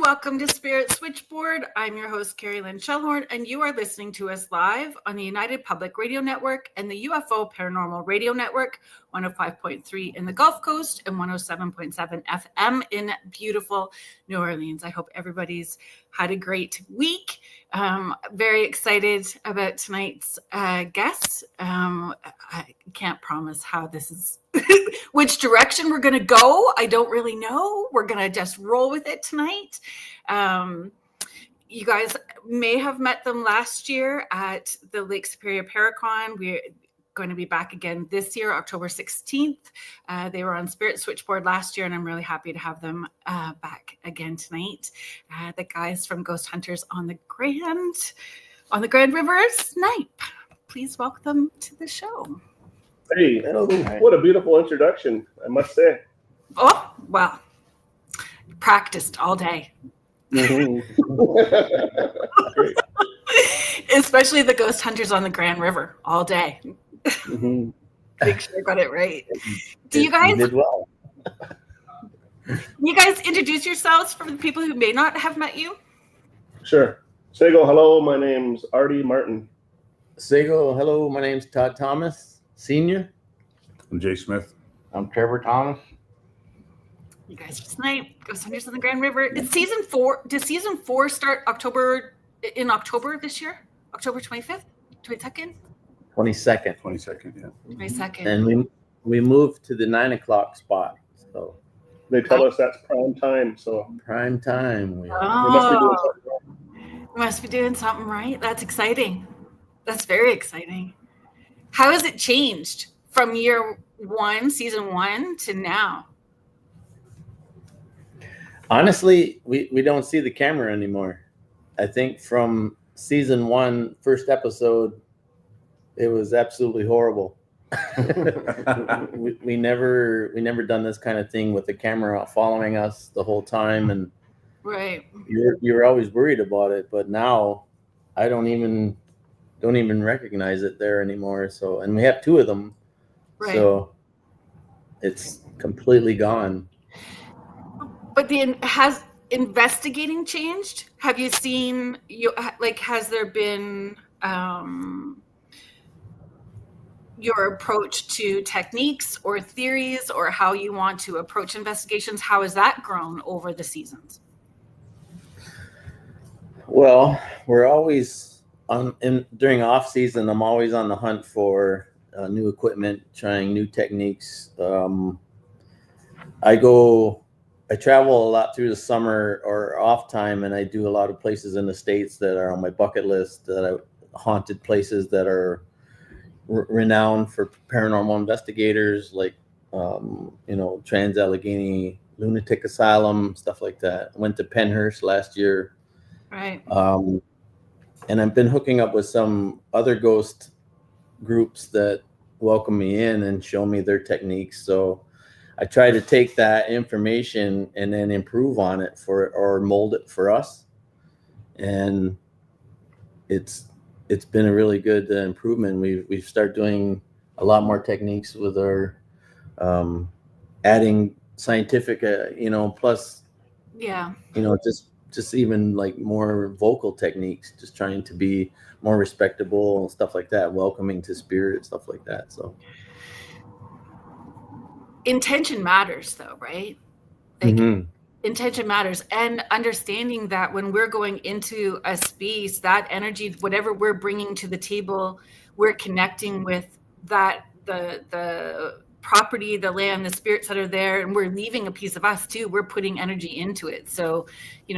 welcome to Spirit Switchboard. I'm your host, Carrie Lynn Shellhorn, and you are listening to us live on the United Public Radio Network and the UFO Paranormal Radio Network, 105.3 in the Gulf Coast and 107.7 FM in beautiful New Orleans. I hope everybody's had a great week. Very excited about tonight's guest. I can't promise how this is, which direction we're going to go. I don't really know. We're going to just roll with it tonight. You guys may have met them last year at the Lake Superior Paracon. We're going to be back again this year, October 16th. They were on Spirit Switchboard last year, and I'm really happy to have them back again tonight. The guys from Ghost Hunters on the Grand River, SNIPE. Please welcome them to the show. Hey, what a beautiful introduction, I must say. Oh, well, practiced all day. Mm-hmm. Especially the Ghost Hunters on the Grand River all day. Mm-hmm. Make sure I got it right. Do you guys? You did well. You guys introduce yourselves for the people who may not have met you? Sure. Sego, hello, my name's Artie Martin. Sego, hello, my name's Todd Thomas, Senior. I'm Jay Smith. I'm Trevor Thomas. You guys are SNIPE, Ghost Hunters on the Grand River. It's season 4. Does season 4 start in October this year? October 25th? 22nd? 22nd. 22nd, yeah. 22nd. And we moved to the 9 o'clock spot. So They tell us that's prime time, so prime time. we must be doing something wrong. We must be doing something right. That's exciting. That's very exciting. How has it changed from year 1, season 1 to now? Honestly, we don't see the camera anymore. I think from season 1, first episode, it was absolutely horrible. we never done this kind of thing with the camera following us the whole time, and right. You're always worried about it. But now, I don't even recognize it there anymore. So, and we have 2 of them, Right. So it's completely gone. But has investigating changed? Have you seen has there been your approach to techniques or theories or how you want to approach investigations? How has that grown over the seasons? Well, we're always during off season. I'm always on the hunt for new equipment, trying new techniques. I travel a lot through the summer or off time, and I do a lot of places in the States that are on my bucket list, haunted places that are renowned for paranormal investigators, like Trans-Allegheny Lunatic Asylum, stuff like that. I went to Pennhurst last year. Right. And I've been hooking up with some other ghost groups that welcome me in and show me their techniques. So I try to take that information and then improve on it or mold it for us. And it's been a really good improvement. We've started doing a lot more techniques with our adding scientific, plus, Yeah. just even like more vocal techniques, just trying to be more respectable and stuff like that, welcoming to spirit, stuff like that. So intention matters though, right? Intention matters, and understanding that when we're going into a space, that energy, whatever we're bringing to the table, we're connecting with that, the property, the land, the spirits that are there, and we're leaving a piece of us too. We're putting energy into it. So,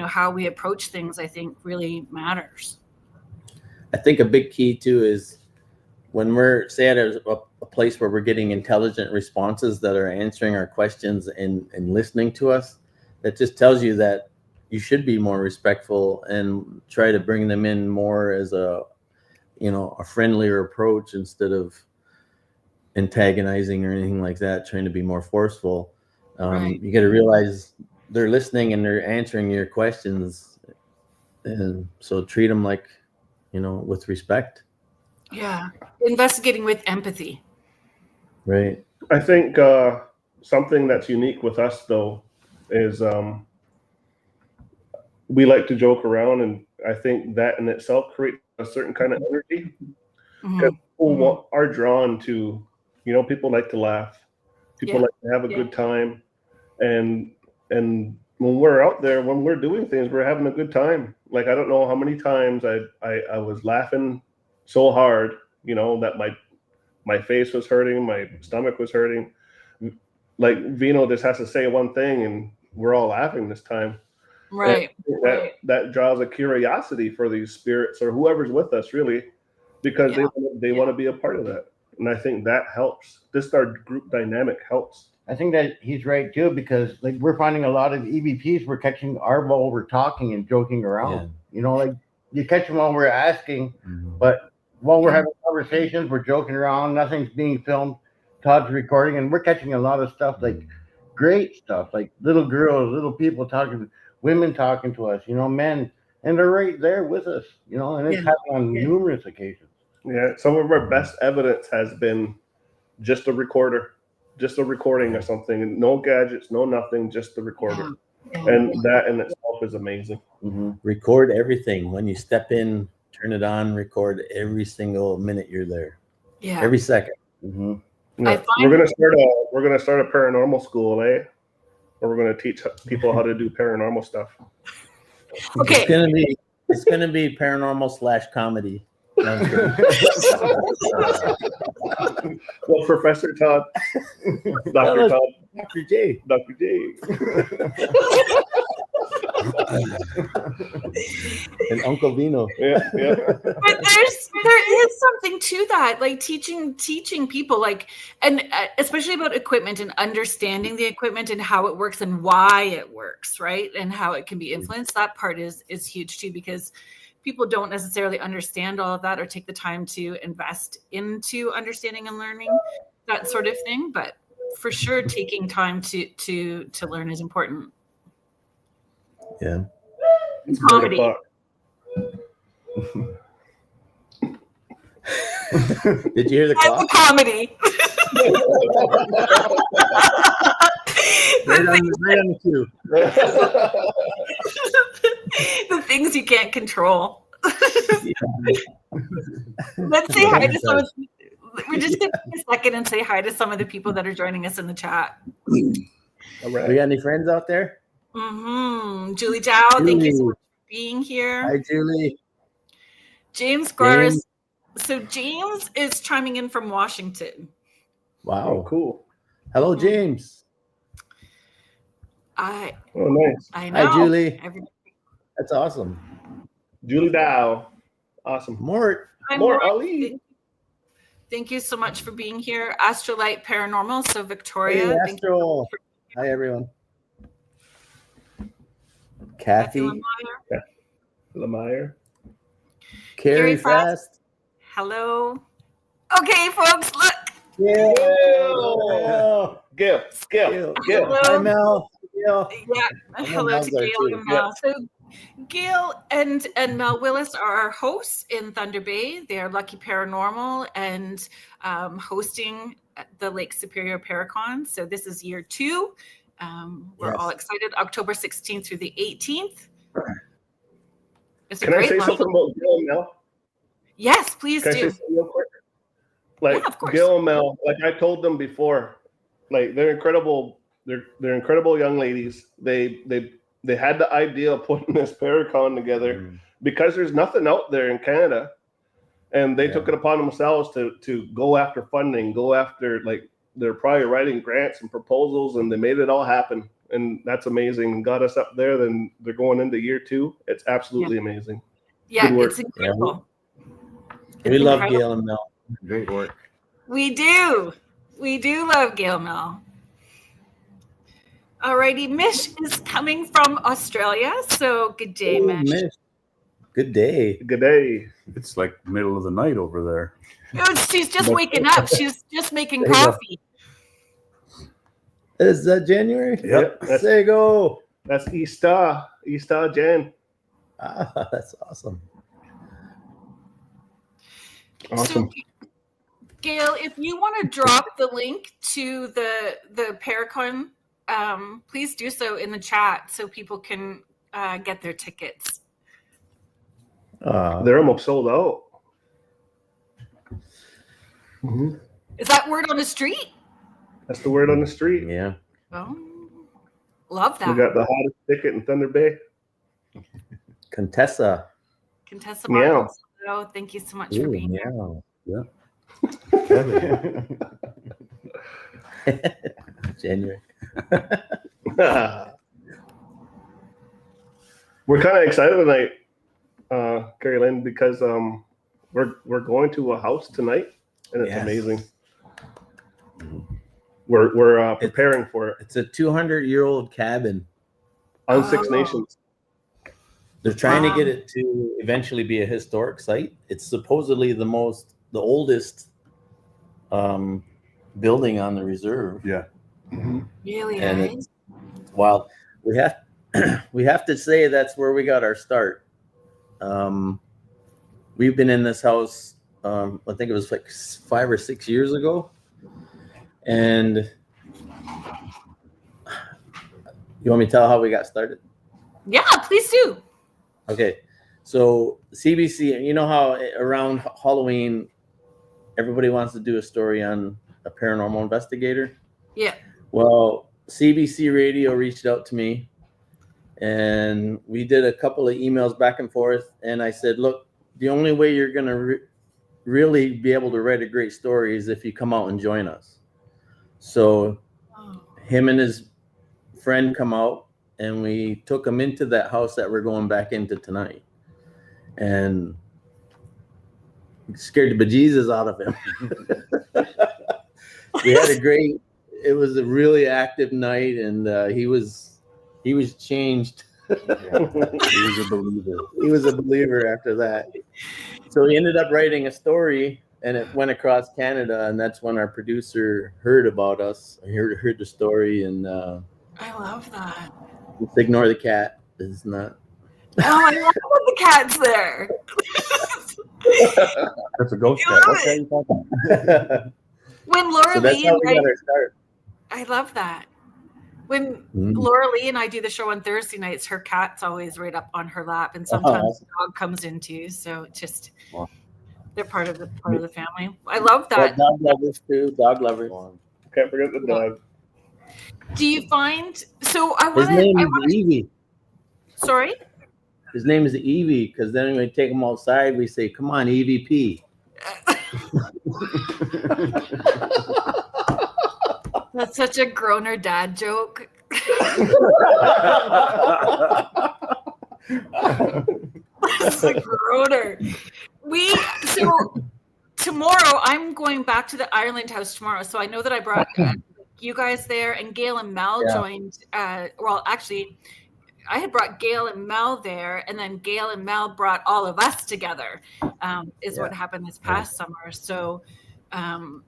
how we approach things, I think, really matters. I think a big key too is when we're, say, at a place where we're getting intelligent responses that are answering our questions and listening to us, that just tells you that you should be more respectful and try to bring them in more as a friendlier approach instead of antagonizing or anything like that, trying to be more forceful. Right. You got to realize they're listening and they're answering your questions. And so treat them like, with respect. Yeah. Investigating with empathy. Right. I think something that's unique with us, though, is we like to joke around, and I think that in itself creates a certain kind of energy. Because people are drawn to, people like to laugh, people like to have a good time, and when we're out there, when we're doing things, we're having a good time. Like, I don't know how many times I was laughing so hard, that my face was hurting, my stomach was hurting. Like, Vino just has to say one thing, and we're all laughing this time. Right. That draws a curiosity for these spirits or whoever's with us, really, because they want to be a part of that. And I think that helps. Just our group dynamic helps. I think that he's right too, because like we're finding a lot of EVPs, we're catching our while we're talking and joking around. Like you catch them while we're asking, but while we're having conversations, we're joking around. Nothing's being filmed. Todd's recording, and we're catching a lot of stuff, like great stuff, like little girls, little people talking, women talking to us, men, and they're right there with us, and it's happened on numerous occasions. Yeah, some of our best evidence has been just a recorder, just a recording of something, no gadgets, no nothing, just the recorder. And that in itself is amazing. Record everything. When you step in, turn it on, record every single minute you're there. Yeah. Every second. Yeah. We're gonna start a paranormal school, eh? Or we're gonna teach people how to do paranormal stuff. Okay. It's gonna be paranormal / comedy. Well, Professor Todd, Dr. Todd, Dr. J. And Uncle Vino. Yeah. But there is something to that, like teaching people, like, and especially about equipment and understanding the equipment and how it works and why it works, right? And how it can be influenced. That part is huge too, because people don't necessarily understand all of that or take the time to invest into understanding and learning that sort of thing. But for sure, taking time to learn is important. Yeah. It's comedy. Did you hear the clock? That's a comedy. Right on the cue. The things you can't control. Let's say hi to some of we're just going to take a second and say hi to some of the people that are joining us in the chat. All right. We got any friends out there? Julie Dow, thank you so much for being here. Hi, Julie. James Gars. So James is chiming in from Washington. Wow. Oh, cool. Hello, James. Oh, nice. I know. Hi, Julie. That's awesome. Julie Dow. Awesome. Mort. Ali. Thank you so much for being here. Astrolight Paranormal. So Victoria. Hey, Astro. Hi, everyone. Kathy. Lemire. Carrie Fast. Hello. Okay, folks, look. Yeah. Gail. Hello. Hi, Mel. Yeah. Hello to Gail and Mel. So Gail and Mel Willis are our hosts in Thunder Bay. They are Lucky Paranormal and hosting the Lake Superior Paracon. So this is year 2. We're all excited. October 16th through the 18th. Can I say something about Gail and Mel? Yes, please do. Can I say something real quick? Like, of course. Gail and Mel, like I told them before, like they're incredible. They're incredible young ladies. They had the idea of putting this Paracon together because there's nothing out there in Canada, and they took it upon themselves to go after funding, go after, like, they're probably writing grants and proposals, and they made it all happen. And that's amazing. Got us up there. Then they're going into year 2. It's absolutely amazing. Yeah, it's incredible. We love Gail and Mel. Great work. We do love Gail Mel. Alrighty, Mish is coming from Australia. So good day, Mish. Good day. Good day. It's like middle of the night over there. She's just waking up. She's just making coffee. Is that January? Yep. There you go. That's Easter Jan. Ah, that's awesome. Awesome. So, Gail, if you want to drop the link to the Paracon, please do so in the chat so people can get their tickets? They're almost sold out. Mm-hmm. Is that word on the street? That's the word on the street. Yeah. Oh, love that. We got the hottest ticket in Thunder Bay. Contessa. Contessa Meow. Martin. Oh, thank you so much for being here. Yeah. January. We're kind of excited tonight, Carrie Lynn, because we're going to a house tonight, and it's amazing. We're preparing for it. It's a 200-year-old cabin on Six Nations. They're trying to get it to eventually be a historic site. It's supposedly the oldest building on the reserve. Yeah. Mm-hmm. Really? And it's wild. We have to say that's where we got our start. We've been in this house, I think it was like 5 or 6 years ago. And you want me to tell how we got started? Yeah, please do. Okay. So CBC, you know how around Halloween, everybody wants to do a story on a paranormal investigator? Yeah. Well, CBC Radio reached out to me, and we did a couple of emails back and forth. And I said, look, the only way you're going to really be able to write a great story is if you come out and join us. So him and his friend come out, and we took him into that house that we're going back into tonight. And scared the bejesus out of him. We had it was a really active night, and he was changed. He was a believer. He was a believer after that. So he ended up writing a story, and it went across Canada, and that's when our producer heard about us, heard the story, and I love that. just ignore the cat. It's not. Oh, I love the cat's there. That's a ghost cat. What cat are you talking about? When Laura So that's Lee how and we got our start. I love that. When Laura Lee and I do the show on Thursday nights, her cat's always right up on her lap, and sometimes the dog comes in too. So it just they're part of the family. I love that. Dog lovers too. Dog lovers. Can't forget the dog. Do you find so? His name is Evie. Sorry. His name is Evie, because then when we take him outside, we say, "Come on, EVP." That's such a groaner dad joke. That's a groaner. So tomorrow I'm going back to the Ireland house tomorrow. So I know that I brought you guys there, and Gail and Mel joined. Well, actually, I had brought Gail and Mel there, and then Gail and Mel brought all of us together. What happened this past summer. So I've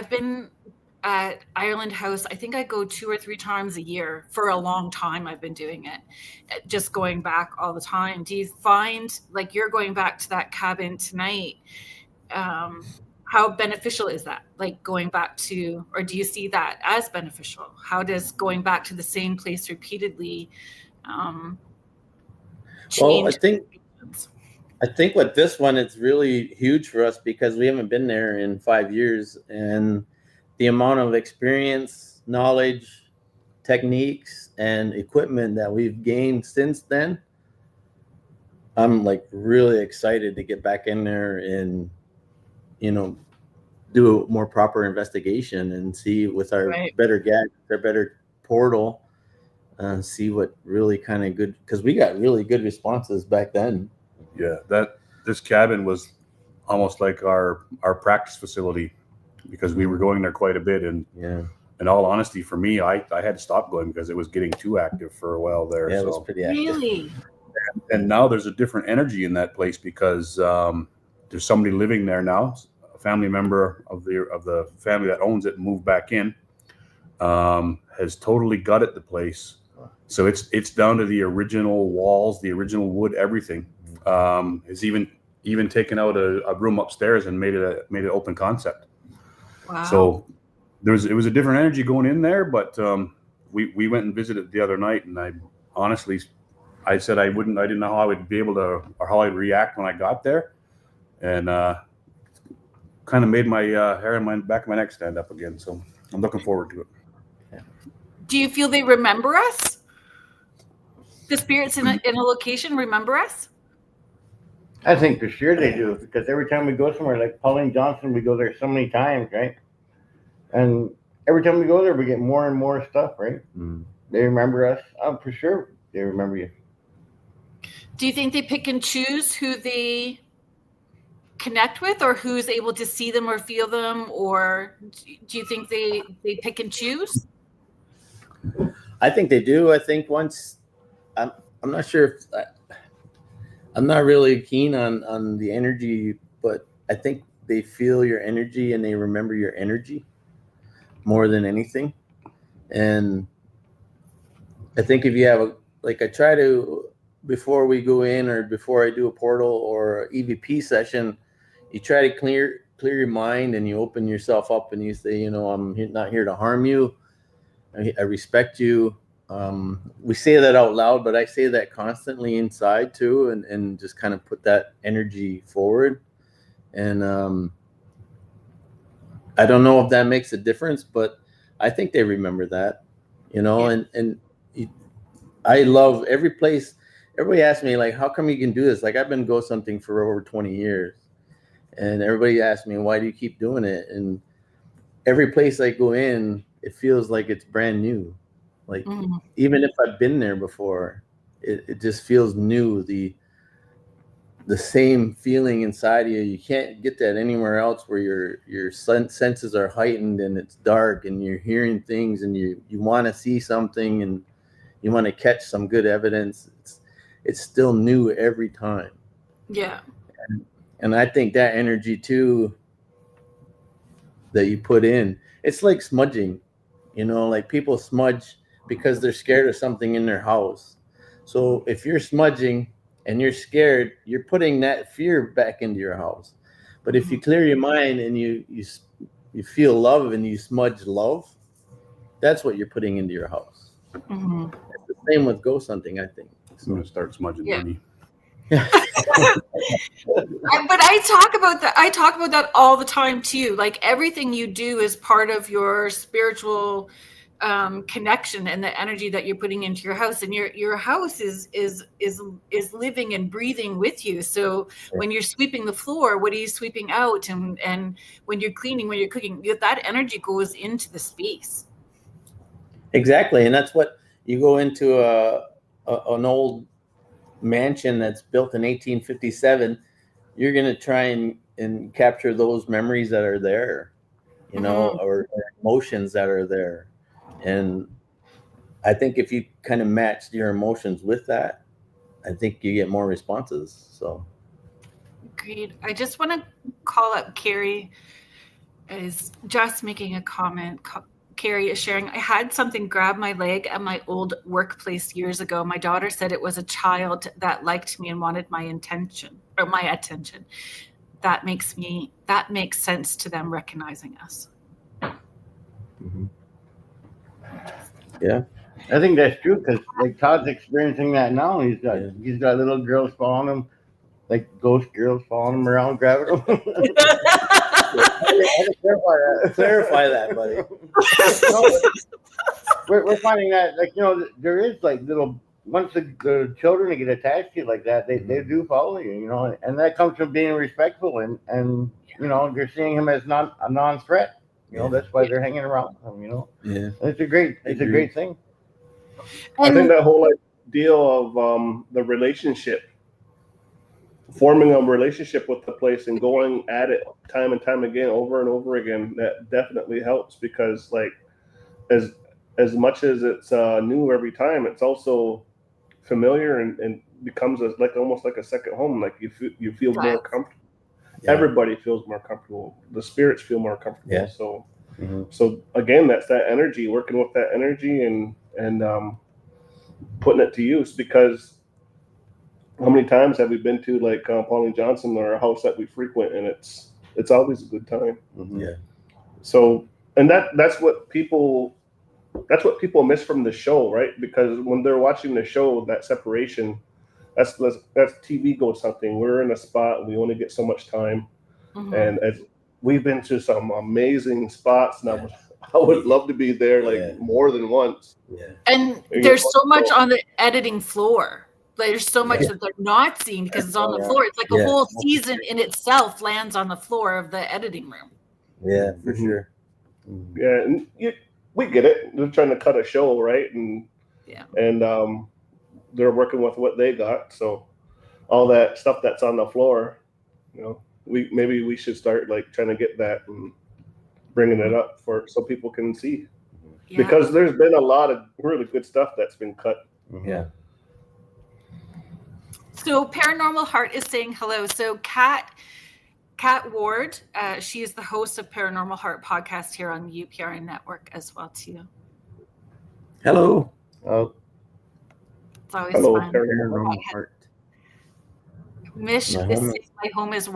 been at Ireland House. I think I go 2 or 3 times a year for a long time. I've been doing it, just going back all the time. Do you find, like, you're going back to that cabin tonight? How beneficial is that? Like going back to, or do you see that as beneficial? How does going back to the same place repeatedly change? Well, I think with this one, it's really huge for us because we haven't been there in 5 years, and the amount of experience, knowledge, techniques, and equipment that we've gained since then, I'm like really excited to get back in there and, do a more proper investigation and see with our better gadgets, our better portal, see what really kind of good, because we got really good responses back then. Yeah, this cabin was almost like our practice facility, because we were going there quite a bit. And in all honesty, for me, I had to stop going because it was getting too active for a while there. Yeah, it was pretty active. Really? And now there's a different energy in that place because there's somebody living there now, a family member of the family that owns it and moved back in, has totally gutted the place. So it's down to the original walls, the original wood, everything. Has even taken out a room upstairs and made it open concept. Wow. So it was a different energy going in there, but we went and visited the other night, and honestly, I said I didn't know how I would be able to, or how I'd react when I got there. And kind of made my hair on my back of my neck stand up again. So I'm looking forward to it. Do you feel they remember us? The spirits in a location remember us? I think for sure they do, because every time we go somewhere, like Pauline Johnson, we go there so many times, right? And every time we go there, we get more and more stuff, right? They remember us. For sure they remember you. Do you think they pick and choose who they connect with, or who's able to see them or feel them, or do you think they pick and choose? I think they do. I think once, I'm not sure if I'm not really keen on the energy, but I think they feel your energy and they remember your energy more than anything. And I think if you have I try to, before we go in or before I do a portal or EVP session, you try to clear your mind and you open yourself up and you say, I'm not here to harm you. I respect you. We say that out loud, but I say that constantly inside too, and just kind of put that energy forward. And I don't know if that makes a difference, but I think they remember that, and I love every place. Everybody asks me, how come you can do this? I've been ghost hunting for over 20 years. And everybody asks me, why do you keep doing it? And every place I go in, it feels like it's brand new. Even if I've been there before, it just feels new. The same feeling inside you. You can't get that anywhere else, where your senses are heightened and it's dark and you're hearing things and you want to see something and you want to catch some good evidence. It's still new every time. Yeah. And I think that energy too that you put in, it's like smudging, people smudge because they're scared of something in their house. So if you're smudging and you're scared, you're putting that fear back into your house. But if you clear your mind and you feel love and you smudge love, that's what you're putting into your house. Mm-hmm. It's the same with ghost hunting, I think. I'm going to start smudging money. But I talk about that all the time too. Everything you do is part of your spiritual connection and the energy that you're putting into your house, and your house is living and breathing with you. So when you're sweeping the floor, what are you sweeping out? And when you're cleaning, when you're cooking, that energy goes into the space. Exactly. And that's what you go into an old mansion that's built in 1857, you're going to try and capture those memories that are there, or emotions that are there. And I think if you kind of match your emotions with that, I think you get more responses. So agreed. I just want to call up Carrie is just making a comment. Carrie is sharing, I had something grab my leg at my old workplace years ago. My daughter said it was a child that liked me and wanted my attention. That makes sense to them recognizing us. Yeah, I think that's true, because Todd's experiencing that now. He's got little girls following him, ghost girls following him around, grabbing him. Clarify that, buddy. We're finding that, there is little, once the children get attached to you like that, they do follow you, and that comes from being respectful and you're seeing him as a non-threat. That's why they're hanging around him. Yeah, it's a great thing. I think that whole deal of the relationship, forming a relationship with the place and going at it time and time again, over and over again, that definitely helps, because as much as it's new every time, it's also familiar and becomes almost like a second home. You feel more comfortable. Yeah. Everybody feels more comfortable. The spirits feel more comfortable. Yeah. So again, that's that energy, working with that energy and putting it to use, because how many times have we been to Pauline Johnson or a house that we frequent, and it's always a good time. Mm-hmm. Yeah. So, and that's what people that's what people miss from the show, right? Because when they're watching the show, that separation, that's TV ghost hunting. We're in a spot, we only get so much time. And as we've been to some amazing spots, and I would love to be there like more than once. And there's so much on the editing floor. There's so much that they're not seeing because it's on the floor. It's like a whole season in itself lands on the floor of the editing room. Yeah, for sure. Yeah, and we get it. They're trying to cut a show, right? And they're working with what they got. So all that stuff that's on the floor, you know, maybe we should start like trying to get that and bringing it up so people can see. Yeah. Because there's been a lot of really good stuff that's been cut. Yeah. So Paranormal Heart is saying hello. So Kat Ward, she is the host of Paranormal Heart podcast here on the UPRN network as well too. Hello. Oh. It's always fun. Paranormal Heart. Mish is saying my home is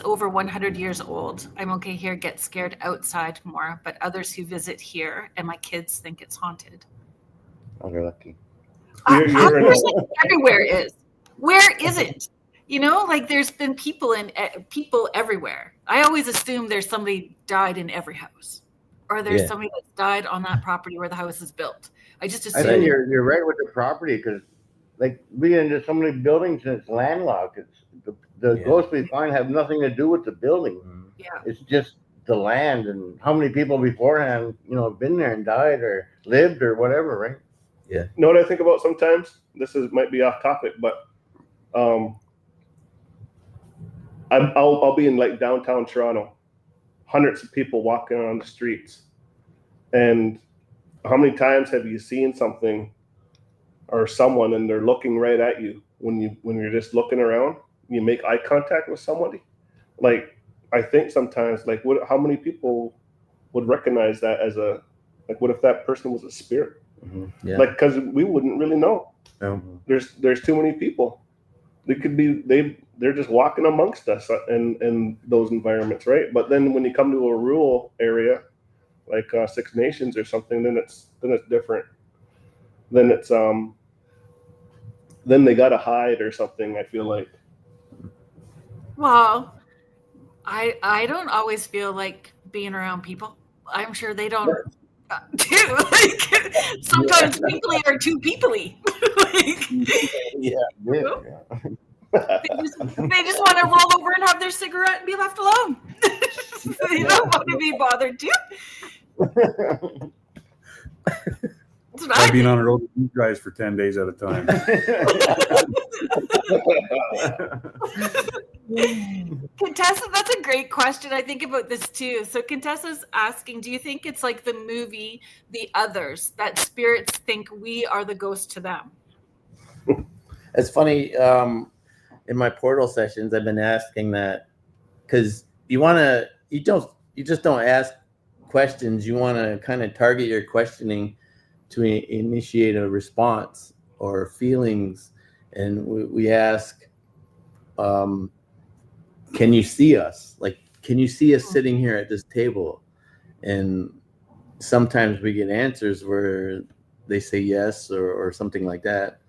over 100 years old. I'm okay here, get scared outside more, but others who visit here and my kids think it's haunted. Oh, you're lucky. Everywhere is. Where is it? You know, like there's been people everywhere. I always assume there's somebody died in every house, or there's somebody that's died on that property where the house is built. I just assume. I think you're right with the property because, like, we into so many buildings and it's landlocked. It's the ghosts we find have nothing to do with the building. Yeah, it's just the land and how many people beforehand, you know, have been there and died or lived or whatever, right? Yeah. You know what I think about sometimes? Might be off topic, but I'll be in like downtown Toronto, hundreds of people walking on the streets, and how many times have you seen something or someone and they're looking right at you when you're just looking around? You make eye contact with somebody. Like I think sometimes, like, how many people would recognize that as what if that person was a spirit? Yeah. Like, because we wouldn't really know. There's too many people. They could be they're just walking amongst us in those environments, right? But then when you come to a rural area like Six Nations or something, then it's different. Then it's then they gotta hide or something. I feel like. Well, I don't always feel like being around people. I'm sure they don't too. Like sometimes people are too people-y. They just want to roll over and have their cigarette and be left alone. They don't want to be bothered too. I've been on a road with these guys for 10 days at a time. Contessa, that's a great question. I think about this too. So Contessa's asking, do you think it's like the movie The Others, that spirits think we are the ghost to them? It's funny. In my portal sessions, I've been asking that because you just don't ask questions. You want to kind of target your questioning to initiate a response or feelings. And we ask, can you see us? Like, can you see us sitting here at this table? And sometimes we get answers where they say yes or something like that.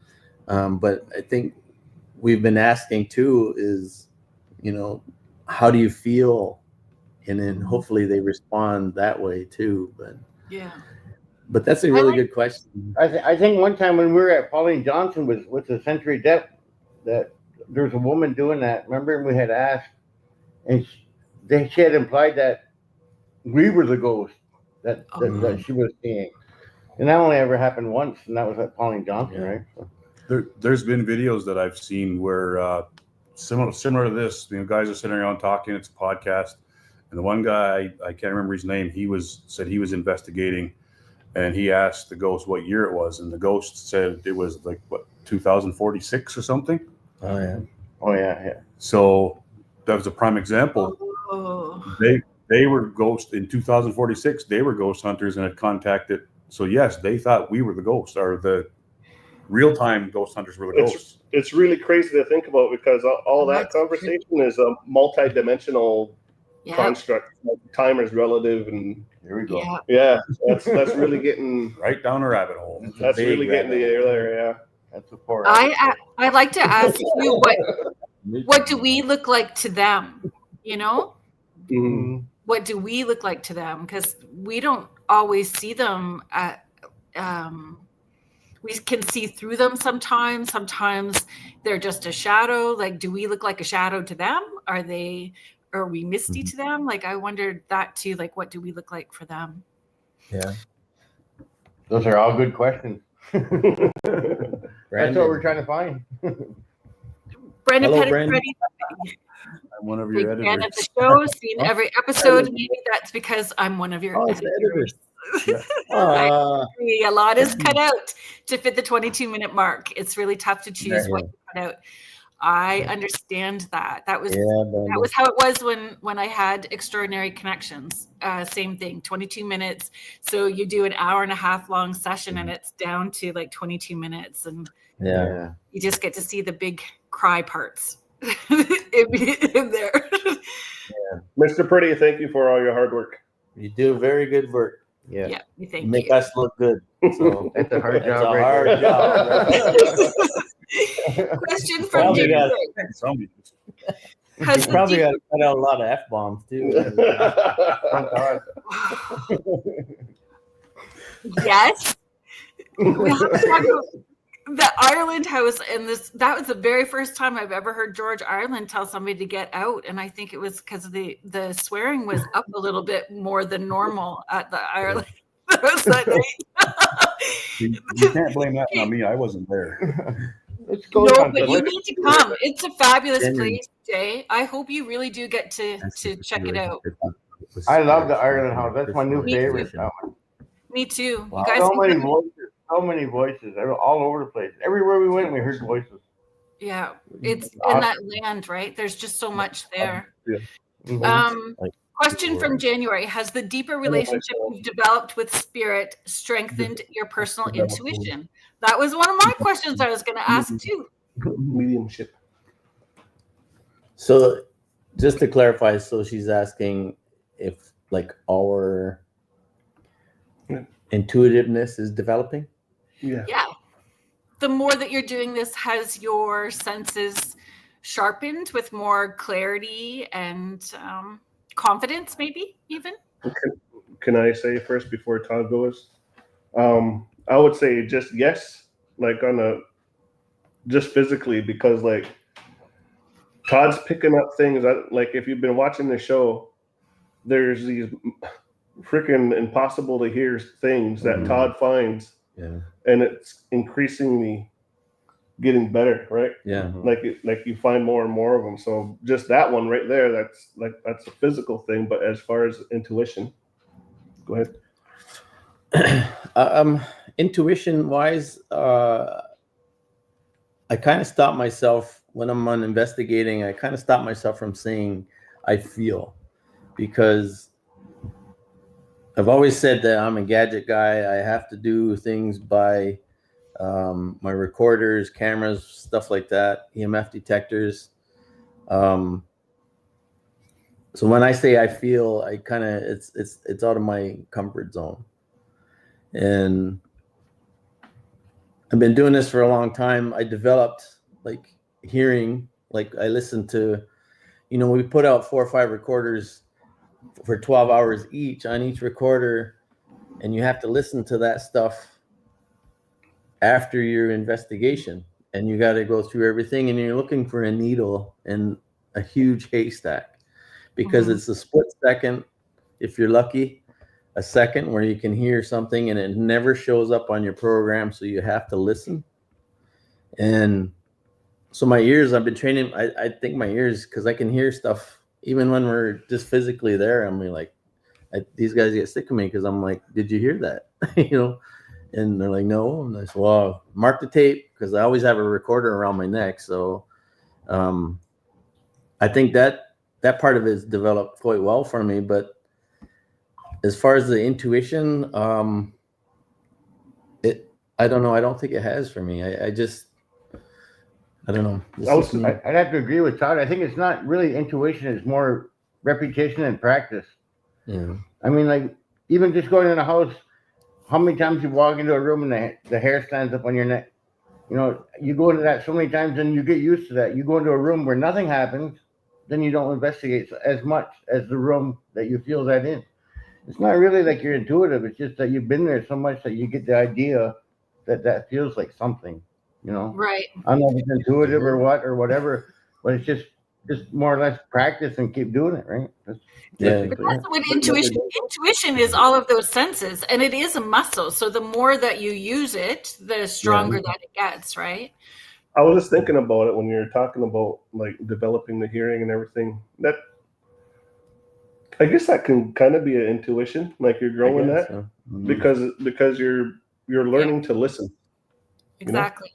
But I think we've been asking too is, you know, how do you feel? And then hopefully they respond that way too. But that's a really good question. I think one time when we were at Pauline Johnson with the Century Depth, that there was a woman doing that. Remember, and we had asked, and she had implied that we were the ghost that she was seeing. And that only ever happened once, and that was at Pauline Johnson, right? So. There's been videos that I've seen where similar to this, you know, guys are sitting around talking. It's a podcast, and the one guy, I can't remember his name, said he was investigating, and he asked the ghost what year it was, and the ghost said it was like 2046 or something. Oh yeah. So that was a prime example. They were ghosts in 2046. They were ghost hunters and had contacted. So yes, they thought we were the ghosts, or the real-time ghost hunters were the ghosts. It's really crazy to think about because all that conversation is a multi-dimensional construct. Like, time is relative, and Here we go. Yeah, that's really getting Right down a rabbit hole. that's really getting the air there. Yeah. That's a four. I'd like to ask you what do we look like to them? You know, Mhm. what do we look like to them? Because we don't always see them. We can see through them sometimes. Sometimes they're just a shadow. Like, do we look like a shadow to them? Are we misty to them? Like, I wondered that too. Like, what do we look like for them? Yeah. Those are all good questions. That's Brandon. what we're trying to find. Brandon Hello, Pettigrew, Brandon. I'm one of big your fan of editors. the show, seen every episode. Maybe that's because I'm one of your it's the editors. Uh, A lot is cut out to fit the 22-minute mark. It's really tough to choose what to cut out. I understand that. That was how it was when I had Extraordinary Connections. Same thing, 22 minutes. So you do an hour and a half long session and it's down to like 22 minutes, and you just get to see the big cry parts in there. Mr. Pretty, thank you for all your hard work. You do very good work. Yeah, we thank You make you. us look good. So That's a hard that's job. a right hard there. job. Question from Probably January. You Has the probably deep- got to cut out a lot of F-bombs too. Oh, God. Yes. We have to talk about the Ireland house, and that was the very first time I've ever heard George Ireland tell somebody to get out, and I think it was because the swearing was up a little bit more than normal at the Ireland house that night. You can't blame that on me. I wasn't there. Let's go. No, but you need to come. It's a fabulous place, Jay. I hope you really do get to check it out. I love the Ireland house. That's my new favorite. Me too. Wow. You guys So many voices all over the place. Everywhere we went, we heard voices. Yeah, it's in that land, right? There's just so much there. Question from January: has the deeper relationship you've developed with spirit strengthened your personal intuition? That was one of my questions I was going to ask too. Mediumship. So, just to clarify, so she's asking if like our intuitiveness is developing. Yeah. The more that you're doing this, has your senses sharpened with more clarity and confidence, maybe even? Can I say first before Todd goes? I would say just yes, like just physically, because like Todd's picking up things that, like, if you've been watching the show, there's these freaking impossible to hear things that Todd finds. Yeah. And it's increasingly getting better, right? Yeah. Like you find more and more of them. So just that one right there, that's a physical thing. But as far as intuition, go ahead. Intuition wise, I kind of stop myself when I'm on investigating. I kind of stop myself from saying I feel, because I've always said that I'm a gadget guy. I have to do things by my recorders, cameras, stuff like that, EMF detectors. So when I say I feel, I kind of it's out of my comfort zone. And I've been doing this for a long time. I developed like hearing, like I listened to, we put out 4 or 5 recorders for 12 hours each on each recorder, and you have to listen to that stuff after your investigation, and you got to go through everything, and you're looking for a needle in a huge haystack, because it's a split second, if you're lucky, a second where you can hear something and it never shows up on your program, so you have to listen. And so my ears, I've been training, I think my ears, because I can hear stuff even when we're just physically there. I'm like, these guys get sick of me because I'm like, did you hear that? And they're like, no. And I said, well, mark the tape, because I always have a recorder around my neck. So I think that part of it is developed quite well for me. But as far as the intuition, I don't know. I don't think it has for me. I don't know. I'd have to agree with Todd. I think it's not really intuition. It's more repetition and practice. Yeah. I mean, like, even just going in a house, how many times you walk into a room and the hair stands up on your neck? You know, you go into that so many times and you get used to that. You go into a room where nothing happens, then you don't investigate as much as the room that you feel that in. It's not really like you're intuitive. It's just that you've been there so much that you get the idea that feels like something, you know? Right. I don't know if it's intuitive or what or whatever, but it's just more or less practice and keep doing it, right? But that's what intuition is, all of those senses, and it is a muscle. So the more that you use it, the stronger that it gets, right? I was just thinking about it when you were talking about like developing the hearing and everything. That I guess that can kind of be an intuition, like you're growing that, so. because you're learning to listen. Exactly.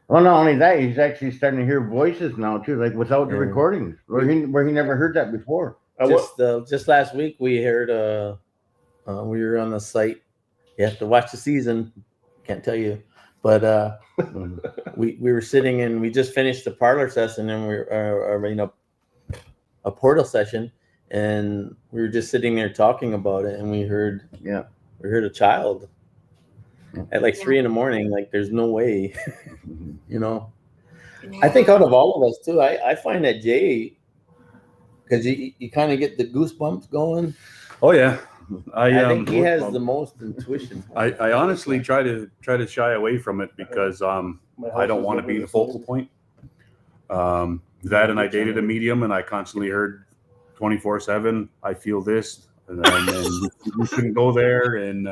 Well, not only that, he's actually starting to hear voices now too, like without the recordings, where he never heard that before. Just last week we heard we were on the site. You have to watch the season. Can't tell you, but we were sitting and we just finished the parlor session and we were a portal session, and we were just sitting there talking about it, and we heard a child at like 3 a.m. Like there's no way, you know. I think out of all of us too, I find that Jay, because you kind of get the goosebumps going. Oh yeah, I think he has the most intuition. I honestly try to shy away from it because I don't want to be the focal point. That and I dated a medium and I constantly heard 24/7. I feel this, and you shouldn't go there, and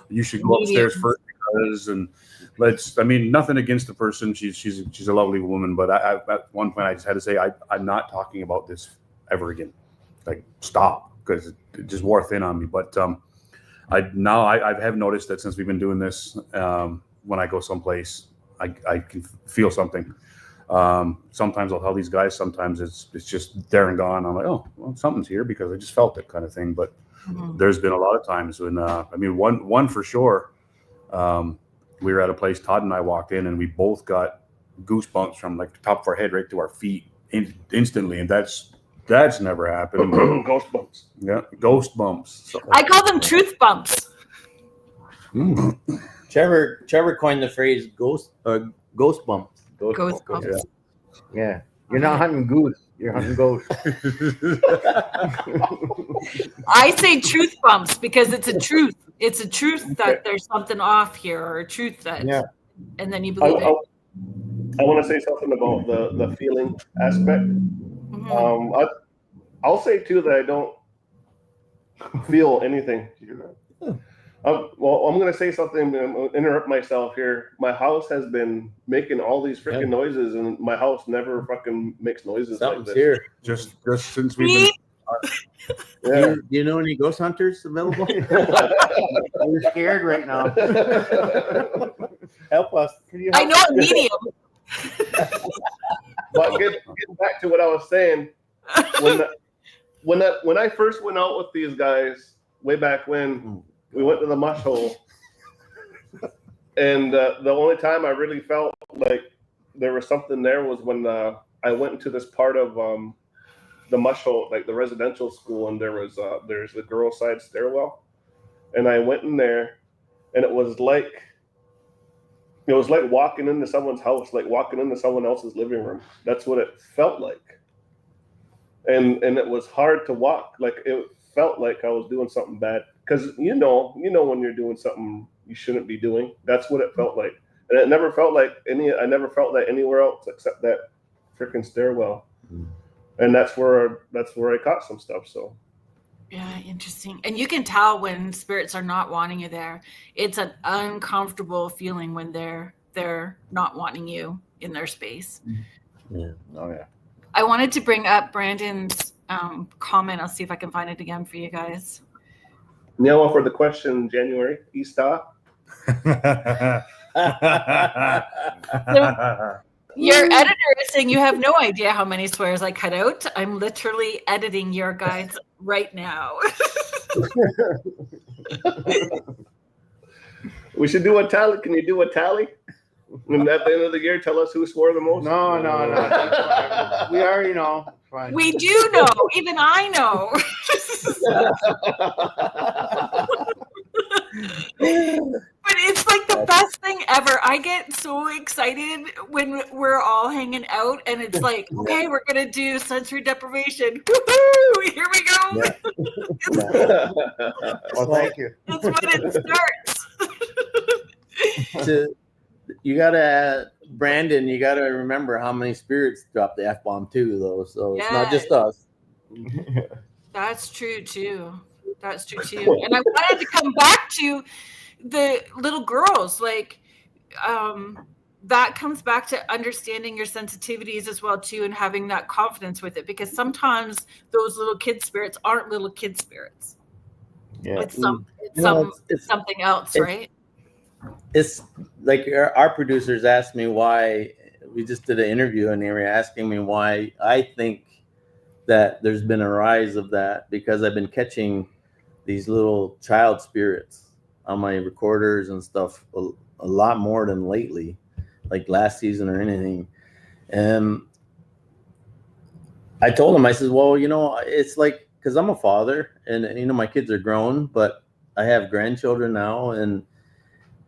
you should go upstairs first because I mean, nothing against the person. She's a lovely woman, but I at one point I just had to say I'm not talking about this ever again. Like, stop, because it just wore thin on me. But I have noticed that since we've been doing this, when I go someplace, I can feel something. Sometimes I'll tell these guys. Sometimes it's just there and gone. I'm like, oh, well, something's here because I just felt it, kind of thing. But there's been a lot of times when I mean, one for sure. We were at a place. Todd and I walked in, and we both got goosebumps from like the top of our head right to our feet instantly, and that's never happened. Ghost bumps. Yeah, ghost bumps. So, I call them truth bumps. Trevor coined the phrase ghost bumps. Ghost bumps. Yeah. You're not hunting goose. You're hunting ghosts. I say truth bumps because it's a truth. It's a truth that there's something off here, or a truth that, and then you believe it. I want to say something about the feeling aspect. I'll say too that I don't feel anything. Well, I'm going to say something. Interrupt myself here. My house has been making all these freaking noises, and my house never fucking makes noises like this. Here. Just since we've been. Do you know any ghost hunters available? We're scared right now. Help us. I know a medium. But getting back to what I was saying, when I first went out with these guys way back when, we went to the mush hole, and the only time I really felt like there was something there was when I went into this part of the mush hole, like the residential school, and there's the girls' side stairwell, and I went in there, and it was like walking into someone's house, like walking into someone else's living room. That's what it felt like, and it was hard to walk. Like, it felt like I was doing something bad, because you know when you're doing something you shouldn't be doing. That's what it felt like, and it never felt like I never felt that anywhere else except that freaking stairwell. And that's where I caught some stuff. So yeah, interesting. And you can tell when spirits are not wanting you there. It's an uncomfortable feeling when they're not wanting you in their space. Yeah. Oh yeah. I wanted to bring up Brandon's comment. I'll see if I can find it again for you guys. Now for the question, January Easter. Your editor is saying you have no idea how many swears I cut out. I'm literally editing your guides right now. We should do a tally. Can you do a tally? And at the end of the year, tell us who swore the most. No. We already know. Fine. We do know. Even I know. But it's like the best thing ever. I get so excited when we're all hanging out and it's like, okay, we're going to do sensory deprivation. Woohoo! Here we go. Yeah. Well, thank you. That's when it starts. You gotta, Brandon, you gotta remember how many spirits dropped the F-bomb too, though. So it's not just us. That's true too. That's true too. And I wanted to come back to the little girls, like that comes back to understanding your sensitivities as well too, and having that confidence with it, because sometimes those little kid spirits aren't little kid spirits. Yeah. It's something else, right? It's like our producers asked me why. We just did an interview and they were asking me why I think that there's been a rise of that, because I've been catching these little child spirits on my recorders and stuff a lot more than lately, like last season or anything. And I told him, I said, well, it's like, because I'm a father and, my kids are grown, but I have grandchildren now, and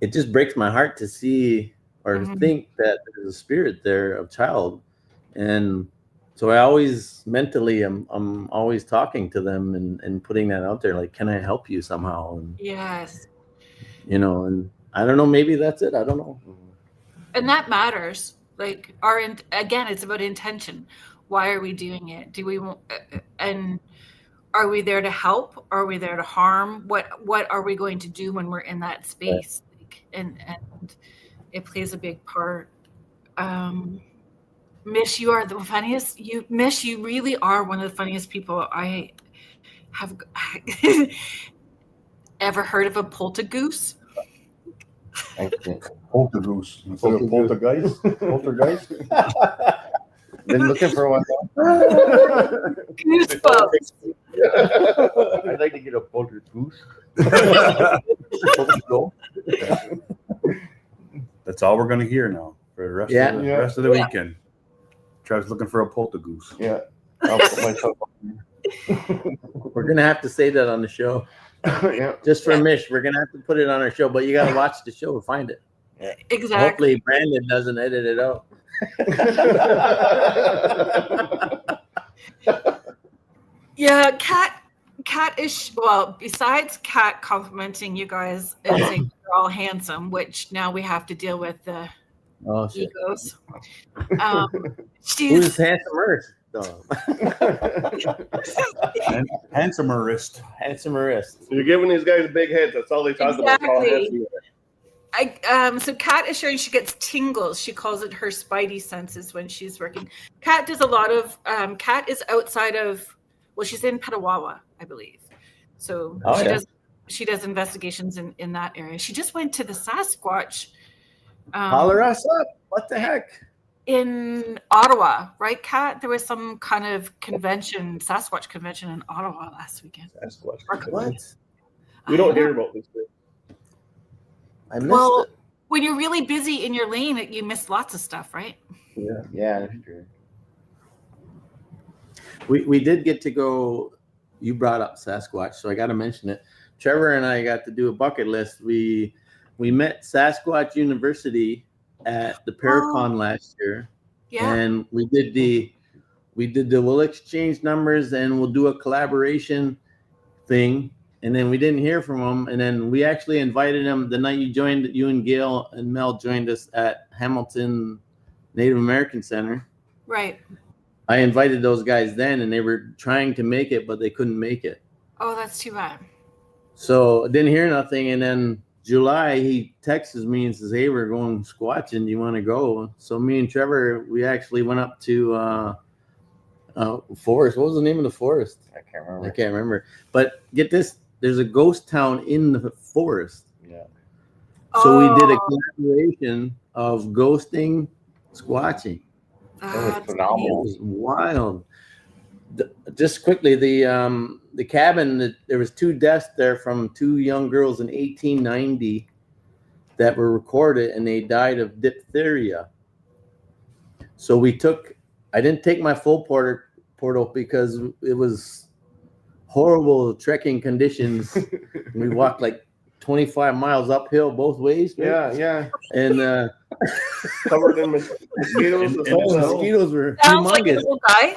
it just breaks my heart to see or think that there's a spirit there of child. And so I always mentally, I'm always talking to them and putting that out there. Like, can I help you somehow? And, yes. And I don't know, maybe that's it. I don't know. And that matters. Like again, it's about intention. Why are we doing it? And are we there to help? Are we there to harm? What are we going to do when we're in that space? And it plays a big part. Mish, you are the funniest. You really are one of the funniest people I have ever heard of. A poltergoose. Poltergoose instead of poltergeist. Poltergeist. Been looking for one. Goosebumps. I'd like to get a poltergoose. That's all we're going to hear now for the rest of the weekend. Trevor's looking for a poltergoose. Yeah. I'll put myself on. We're going to have to say that on the show. Yeah. Just for Mish, we're going to have to put it on our show, but you got to watch the show to find it. Yeah. Exactly. Hopefully Brandon doesn't edit it out. Yeah, Kat is, well, besides Kat complimenting you guys and saying you're all handsome, which now we have to deal with the egos. Who's handsomer? Handsomerist. Handsomerist. You're giving these guys big heads. That's all they talk about. How handsome they are. So Kat is sharing she gets tingles. She calls it her spidey senses when she's working. Kat does a lot of, Kat is outside of, well, she's in Petawawa, I believe. So she does investigations in that area. She just went to the Sasquatch. Holler us up. What the heck? In Ottawa, right, Kat? There was some kind of convention, Sasquatch convention in Ottawa last weekend. Sasquatch. What? We don't hear about this thing. I missed it. When you're really busy in your lane, you miss lots of stuff, right? Yeah, that's true. We did get to go. You brought up Sasquatch, so I got to mention it. Trevor and I got to do a bucket list. We met Sasquatch University at the Paracon last year. Yeah. And we did the we'll exchange numbers and we'll do a collaboration thing. And then we didn't hear from them. And then we actually invited them the night you and Gail and Mel joined us at Hamilton Native American Center. Right. I invited those guys then and they were trying to make it, but they couldn't make it. Oh, that's too bad. So I didn't hear nothing. And then July, he texts me and says, hey, we're going squatching. Do you want to go? So me and Trevor, we actually went up to forest. What was the name of the forest? I can't remember. But get this, there's a ghost town in the forest. Yeah. So we did a collaboration of ghosting, squatching. That was phenomenal. It was wild. Just quickly, the cabin, there was 2 deaths there from 2 young girls in 1890 that were recorded, and they died of diphtheria. So I didn't take my full portal because it was horrible trekking conditions. We walked like 25 miles uphill both ways. Right? Yeah. And Covered in mosquitoes. mosquitoes were Sounds like a humongous. little guy.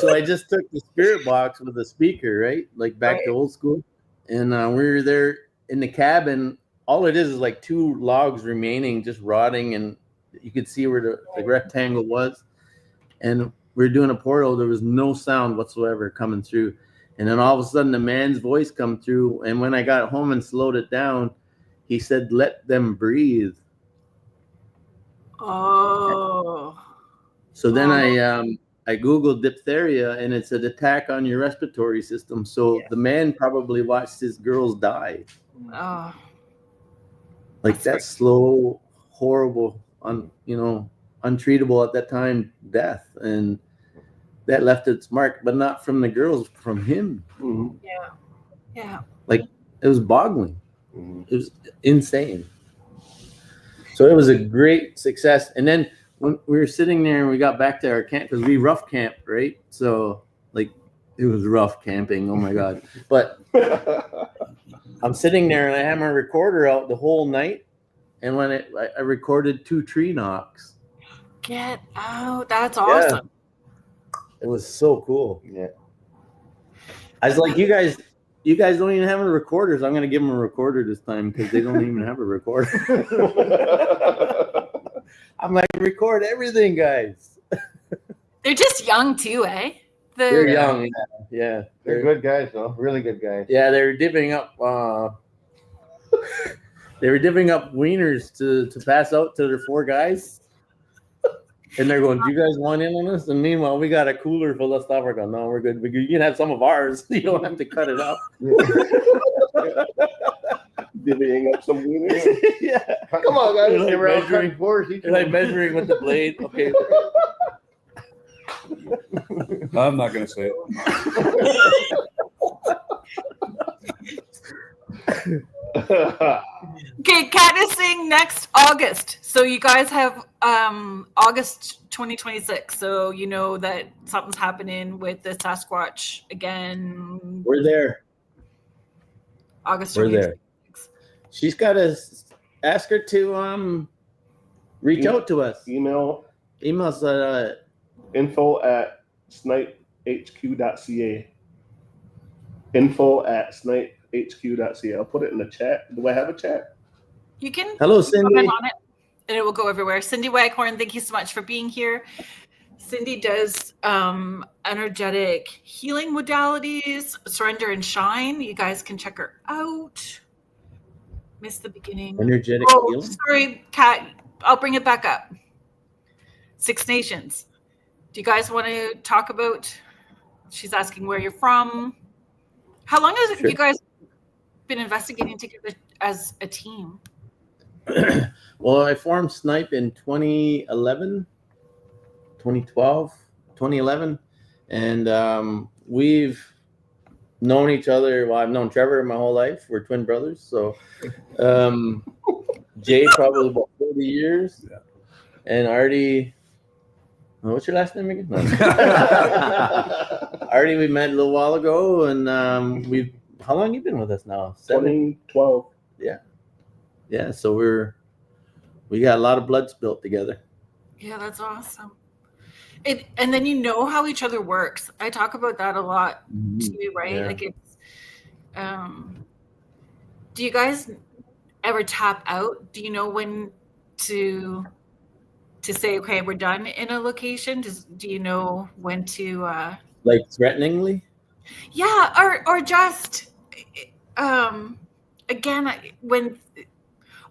So I just took the spirit box with a speaker, right? Like back to old school. And we were there in the cabin. All it is like 2 logs remaining, just rotting. And you could see where the rectangle was. And we were doing a portal. There was no sound whatsoever coming through. And then all of a sudden, the man's voice come through. And when I got home and slowed it down, he said, "Let them breathe." Oh. So then I Googled diphtheria, and it's an attack on your respiratory system. So the man probably watched his girls die. Oh. Like that's slow, horrible, untreatable at that time death. And that left its mark, but not from the girls, from him. Mm-hmm. Yeah. Like it was boggling. Mm-hmm. It was insane. So it was a great success. And then when we were sitting there and we got back to our camp, because we rough camped, right? So like it was rough camping. Oh my God. But I'm sitting there and I had my recorder out the whole night. And when I recorded 2 tree knocks. Get out. That's awesome. It was so cool. Yeah. I was like, you guys don't even have a recorder, so I'm gonna give them a recorder this time because they don't even have a recorder. I'm like, record everything, guys. They're just young too, eh? They're young, yeah. They're good guys, though. Really good guys. Yeah, they were divvying up. They were divvying up wieners to pass out to their 4 guys. And they're going, "Do you guys want in on this?" And meanwhile, we got a cooler full of stuff. We're going, "No, we're good. You can have some of ours. You don't have to cut it up." Divvying up some wieners. Yeah. Come on, guys. They're They were out measuring- cutting floors. They're like measuring with the blade. Okay. I'm not going to say it. Okay, canvassing next August. So you guys have August 2026. So you know that something's happening with the Sasquatch again. We're there. August We're 2026. there. She's got to ask her to reach out to us. Email us info@snipehq.ca. info@snipehq.ca. I'll put it in the chat. Do I have a chat? You can Hello, Cindy. comment on it, and it will go everywhere. Cindy Waghorn, thank you so much for being here. Cindy does energetic healing modalities, surrender and shine. You guys can check her out. Missed the beginning. Energetic Oh, healing. sorry, Kat. I'll bring it back up. 6 Nations. Do you guys want to talk about? She's asking where you're from. How long has you guys been investigating together as a team? Well, I formed SNIPE in 2011, 2011. And we've known each other. Well, I've known Trevor my whole life. We're twin brothers. So Jay probably about 40 years. Yeah. And Artie, what's your last name again? No. Artie, we met a little while ago. And how long you been with us now? 2012. Yeah, so we got a lot of blood spilt together. Yeah, that's awesome. And then you know how each other works. I talk about that a lot too, right? Yeah. Like it's do you guys ever tap out? Do you know when to say, okay, we're done in a location? Do you know when to Like threateningly? Yeah, or just again, when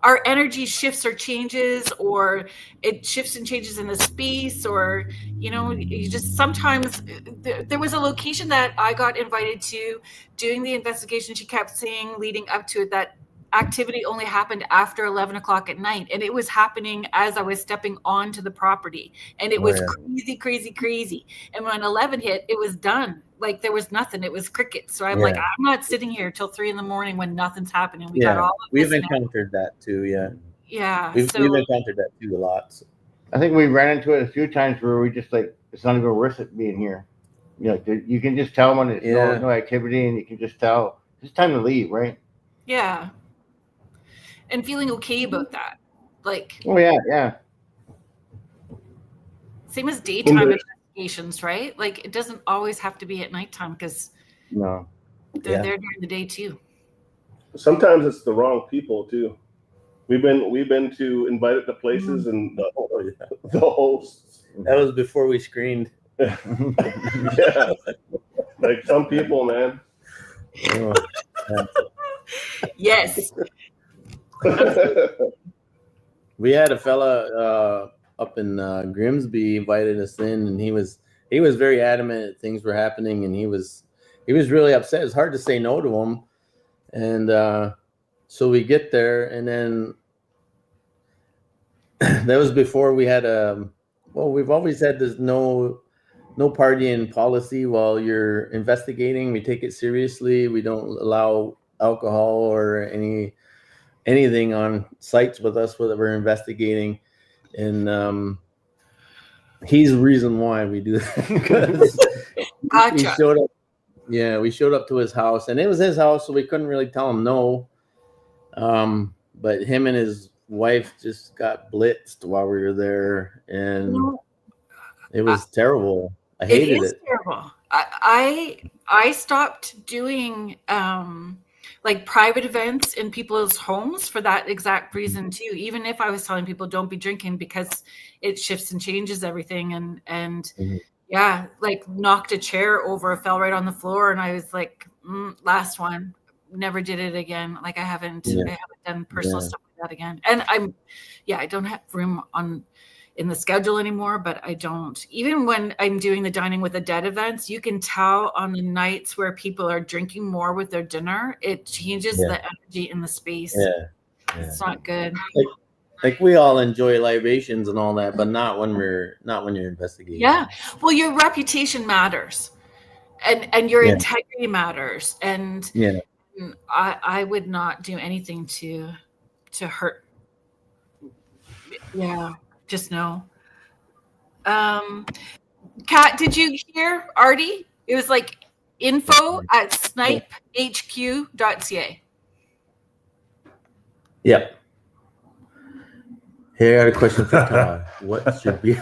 our energy shifts or changes, or it shifts and changes in the space, or you just sometimes there was a location that I got invited to doing the investigation. She kept saying leading up to it that activity only happened after 11 o'clock at night, and it was happening as I was stepping onto the property, and it was crazy. And when 11 hit, it was done. Like there was nothing. It was crickets. So I'm like, I'm not sitting here till 3 a.m. when nothing's happening. We've encountered that too. Yeah. We've encountered that too a lot. So. I think we ran into it a few times where we just like, it's not even worth it being here. You can just tell when it's no activity, and you can just tell it's time to leave, right? Yeah. And feeling okay about that. Like, Oh yeah. same as daytime investigations, right? Like, it doesn't always have to be at nighttime because No. they're there during the day too. Sometimes it's the wrong people too. We've been to invited to places and the hosts. That was before we screened. Yeah. Like some people, man. Oh, Yes. we had a fella up in Grimsby invited us in, and he was very adamant that things were happening, and he was really upset. It's hard to say no to him, and so we get there, and then that was before we had we've always had this no partying policy while you're investigating. We take it seriously. We don't allow alcohol or anything on sites with us that we're investigating, and he's the reason why we do that. Gotcha. He showed up. Yeah, we showed up to his house, and it was his house, so we couldn't really tell him no. But him and his wife just got blitzed while we were there, and it was terrible. I hated it. It is terrible. I stopped doing like private events in people's homes for that exact reason too. Even if I was telling people don't be drinking, because it shifts and changes everything, and yeah, like knocked a chair over, fell right on the floor, and I was like, last one, never did it again. Like I haven't done personal stuff like that again. And I don't have room in the schedule anymore, but I don't. Even when I'm doing the Dining with the Dead events, you can tell on the nights where people are drinking more with their dinner, it changes the energy in the space. Yeah. It's not good. Like we all enjoy libations and all that, but not when you're investigating. Yeah. Well, your reputation matters, and your integrity matters, and I would not do anything to hurt. Yeah. Just no. Kat, did you hear Artie? It was like info@snipehq.ca. Yep. Hey, I got a question for Todd. What should be?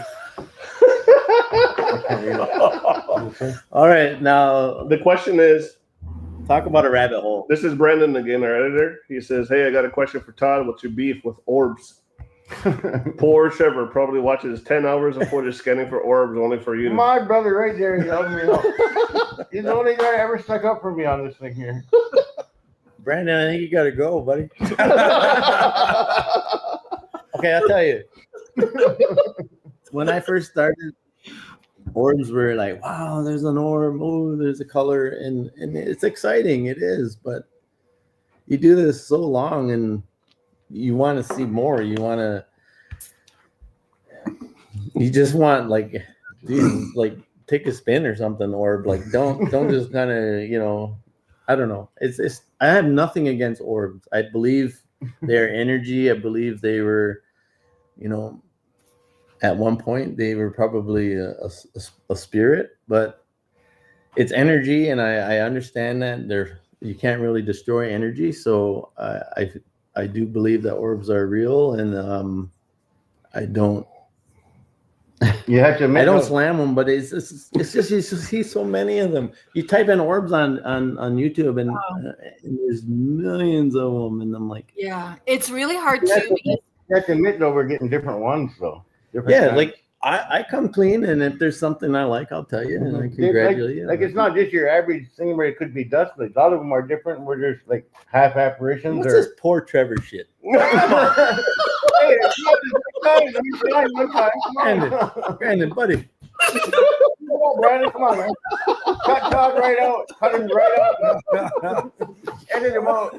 All right, now the question is, talk about a rabbit hole. This is Brendan again, our editor. He says, "Hey, I got a question for Todd. What's your beef with orbs?" Poor Trevor probably watches 10 hours of footage scanning for orbs only for you. My brother right there is helping me out. He's the only guy ever stuck up for me on this thing here. Brandon, I think you got to go, buddy. Okay, I'll tell you. When I first started, orbs were like, wow, there's an orb. Oh, there's a color. And it's exciting. It is. But you do this so long and you want to see more. You just want like take a spin or something, or like don't just kind of, I don't know. It's I have nothing against orbs. I believe their energy. I believe they were, at one point they were probably a spirit, but it's energy, and I understand that you can't really destroy energy. So I do believe that orbs are real, and I don't. You have to admit, I don't slam them, but it's just you see so many of them. You type in orbs on YouTube, and there's millions of them, and I'm like, yeah, it's really hard to. You have to admit, though, we're getting different ones, though. Kinds. Like I come clean, and if there's something I like, I'll tell you, and I congratulate you. Like it's not just your average thing where it could be dust. Like a lot of them are different, where there's like half apparitions. What's this poor Trevor shit? Hey, Brandon, buddy. Come on, Brandon, come on, man. Cut Todd right out. Cut him right out. Edit him out.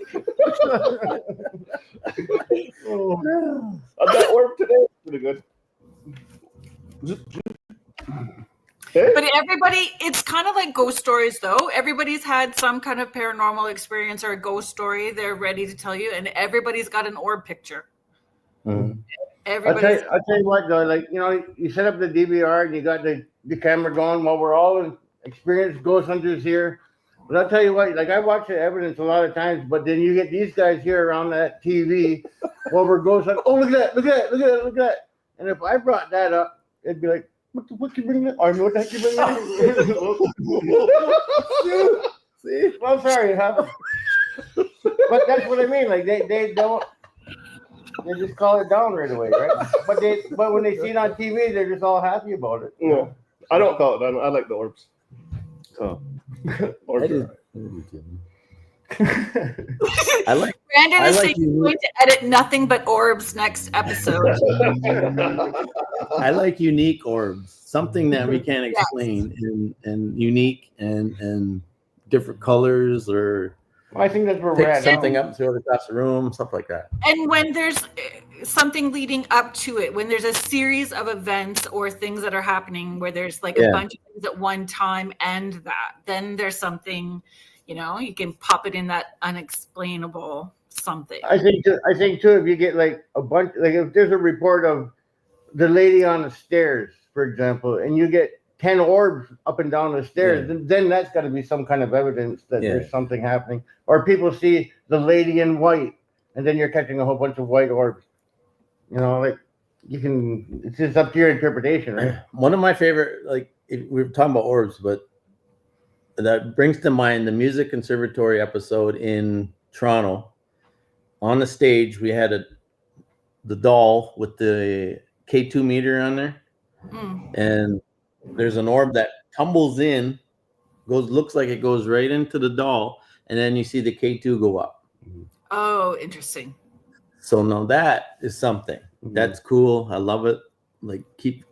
I got orb today. Pretty good. But everybody, it's kind of like ghost stories, though. Everybody's had some kind of paranormal experience or a ghost story they're ready to tell you, and everybody's got an orb picture. Mm-hmm. I'll tell you what, though, like, you set up the DVR and you got the camera going while we're all experienced ghost hunters here. But I'll tell you what, like I watch the evidence a lot of times, but then you get these guys here around that TV over ghosts like, oh, look at that, look at that, look at that, look at that. And if I brought that up, it'd be like, what the fuck you bringing up? I know what the heck you bringing up. See? Well, I'm sorry, huh? But that's what I mean. Like they don't, they just call it down right away, right? But when they see it on TV, they're just all happy about it. Yeah. I don't call it down. I like the orbs. So orbs are I like Brandon is like saying he's going to edit nothing but orbs next episode. I like unique orbs, something that we can't explain, and unique and different colors, or I think that's where we're pick at. something now. up, throw it across the room, stuff like that. And when there's something leading up to it, when there's a series of events or things that are happening where there's like a bunch of things at one time and that, then there's something, you know, you can pop it in that unexplainable something. I think too, if you get like a bunch, like if there's a report of the lady on the stairs, for example, and you get 10 orbs up and down the stairs, then that's got to be some kind of evidence that there's something happening. Or people see the lady in white, and then you're catching a whole bunch of white orbs. You know, like you can, it's just up to your interpretation, right? One of my favorite, like we were talking about orbs, but that brings to mind the music conservatory episode in Toronto. On the stage, we had the doll with the K2 meter on there, and there's an orb that tumbles in, looks like it goes right into the doll, and then you see the K2 go up. Oh, interesting. So now that is something that's cool. I love it. Like keep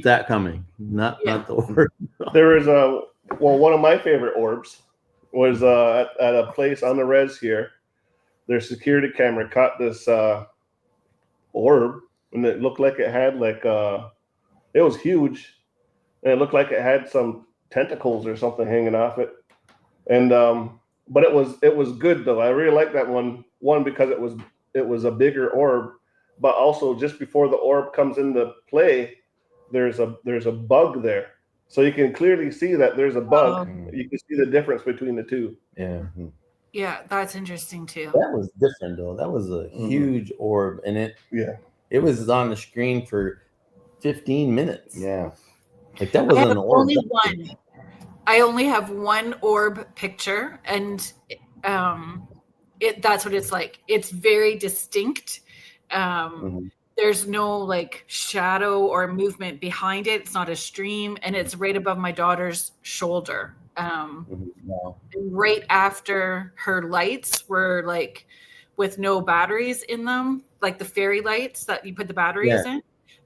that coming. Not the orb. There is one of my favorite orbs was at a place on the res here. Their security camera caught this orb, and it looked like it had it was huge, and it looked like it had some tentacles or something hanging off it. And but it was good though. I really like that one because it was a bigger orb, but also just before the orb comes into play, there's a bug there. So you can clearly see that there's a bug. You can see the difference between the two. Yeah. Yeah, that's interesting too. That was different though. That was a huge orb, and it was on the screen for 15 minutes. Yeah. Like that wasn't an orb. Only one. I only have one orb picture, and that's what it's like. It's very distinct. There's no like shadow or movement behind it. It's not a stream, and it's right above my daughter's shoulder. Right after her lights were like with no batteries in them, like the fairy lights that you put the batteries in.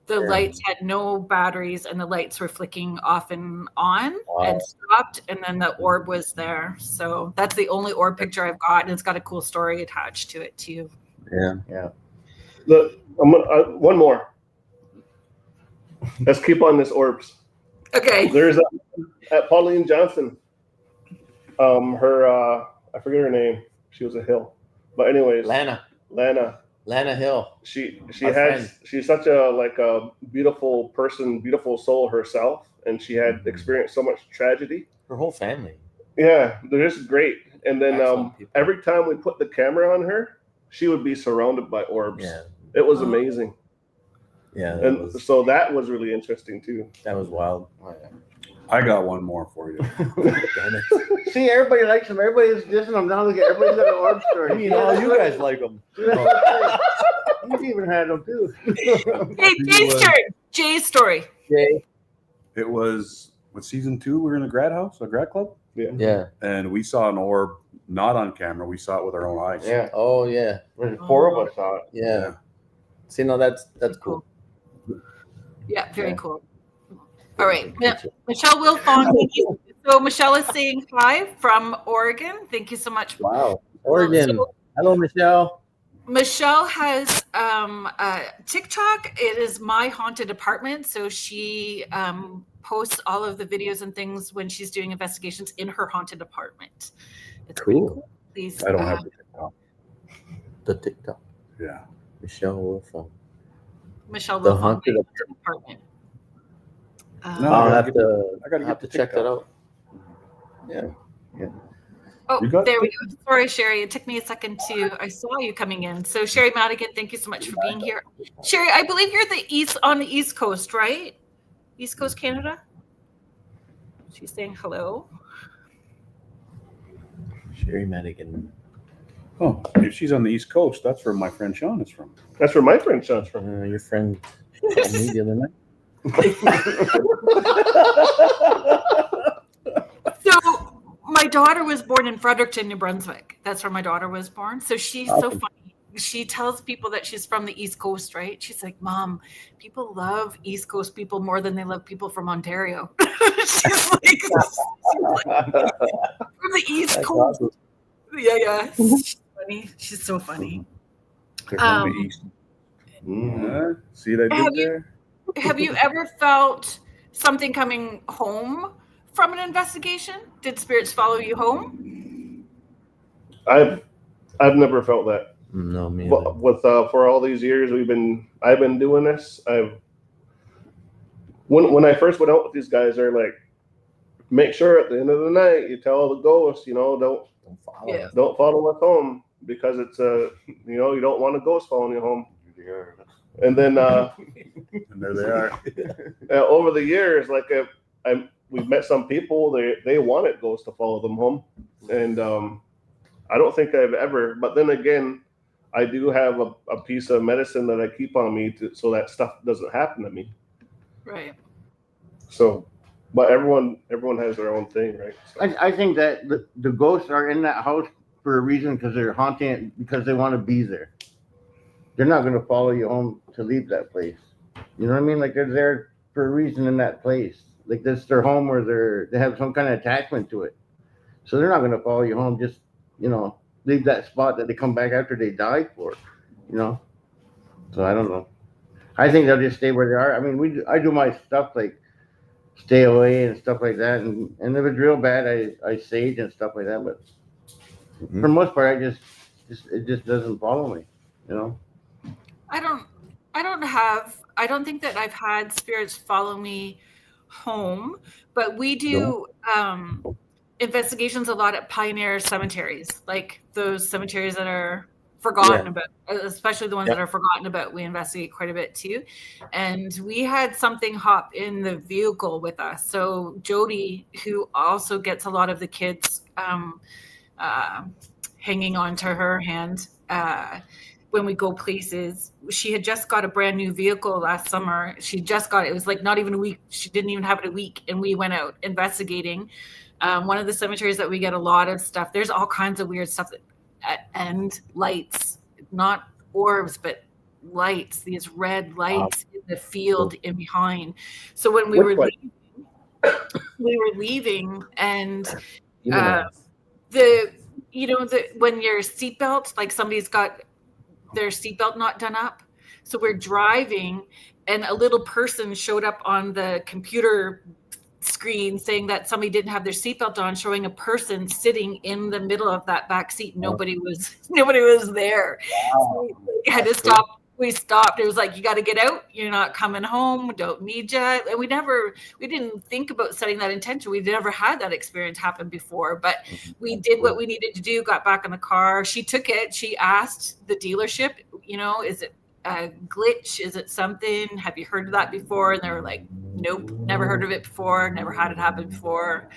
The lights had no batteries, and the lights were flicking off and on and stopped, and then the orb was there. So that's the only orb picture I've got, and it's got a cool story attached to it too. Yeah. Look, one more. Let's keep on this orbs. Okay. There's at Pauline Johnson. Her I forget her name. She was a Hill, but anyways, Lana Hill. She's such a beautiful person, beautiful soul herself, and she had experienced so much tragedy. Her whole family. Yeah, they're just great. And then every time we put the camera on her, she would be surrounded by orbs. Yeah. It was amazing. Yeah. So that was really interesting too. That was wild. I got one more for you. See, everybody likes them. Everybody's dissing them now. Look at everybody's got an orb story. You know, you guys like them. You've even had them too. Hey, Jay's story. Jay. It was season 2. We were in a grad club. Yeah. And we saw an orb, not on camera. We saw it with our own eyes. Yeah. Oh yeah. There's 4 of us saw it. Yeah. See, no, that's cool. Yeah, very cool. All right. Michelle Wilfong. So Michelle is saying hi from Oregon. Thank you so much. Wow. Oregon. Hello, Michelle. Michelle has TikTok. It is My Haunted Apartment. So she posts all of the videos and things when she's doing investigations in her haunted apartment. It's cool. Please. I don't have the TikTok. The TikTok. Yeah. Michelle Wilfong. Michelle The Wilfong. haunted apartment. I'll have to check that out. Yeah. Oh, You got there we go. Sorry, Sherry. It took me a second I saw you coming in. So Sherry Madigan, thank you so much for being here. Sherry, I believe you're on the East Coast, right? East Coast Canada? She's saying hello. Sherry Madigan. Oh, if she's on the East Coast, that's where my friend Sean is from. That's where my friend Sean's from. Your friend told me the other night. So my daughter was born in Fredericton, New Brunswick. That's where my daughter was born. So she's so funny. She tells people that she's from the East Coast, right? She's like, Mom, people love East Coast people more than they love people from Ontario. she's like from the East Coast. Awesome. Yeah. She's funny. She's so funny. They're from the East. See what I did there? Have you ever felt something coming home from an investigation? Did spirits follow you home? I've never felt that. No, me either. With for all these years I've been doing this. When I first went out with these guys, they're like, make sure at the end of the night you tell the ghosts, don't follow us home, because it's you don't want a ghost following you home. And then and there they are. Over the years, like we've met some people, they wanted ghosts to follow them home, and I don't think I've ever. But then again, I do have a piece of medicine that I keep on me so that stuff doesn't happen to me. Right. So, but everyone has their own thing, right? So. I think that the ghosts are in that house for a reason, because they're haunting it because they want to be there. They're not going to follow you home to leave that place. You know what I mean? Like, they're there for a reason in that place. Like, that's their home, or they have some kind of attachment to it. So they're not going to follow you home, just, leave that spot that they come back after they die for, So I don't know. I think they'll just stay where they are. I mean, I do my stuff, like stay away and stuff like that. And if it's real bad, I sage and stuff like that. But for the most part, it just doesn't follow me, I don't think that I've had spirits follow me home, but we do investigations a lot at pioneer cemeteries, like those cemeteries that are forgotten about, especially the ones that are forgotten about. We investigate quite a bit too. And we had something hop in the vehicle with us. So Jody, who also gets a lot of the kids hanging on to her hand, when we go places, she had just got a brand new vehicle last summer. She just got it. It was like not even a week. She didn't even have it a week. And we went out investigating. One of the cemeteries that we get a lot of stuff. There's all kinds of weird stuff and lights, not orbs, but lights, these red lights in the field in behind. So when we were leaving and when your seatbelt, like somebody's got their seatbelt not done up. So we're driving and a little person showed up on the computer screen saying that somebody didn't have their seatbelt on, showing a person sitting in the middle of that back seat. Nobody was there. So we had to stop. We stopped. It was like, you got to get out. You're not coming home. We don't need you. And we didn't think about setting that intention. We never had that experience happen before, but we did what we needed to do, got back in the car. She took it. She asked the dealership, is it a glitch? Is it something? Have you heard of that before? And they were like, nope, never heard of it before. Never had it happen before.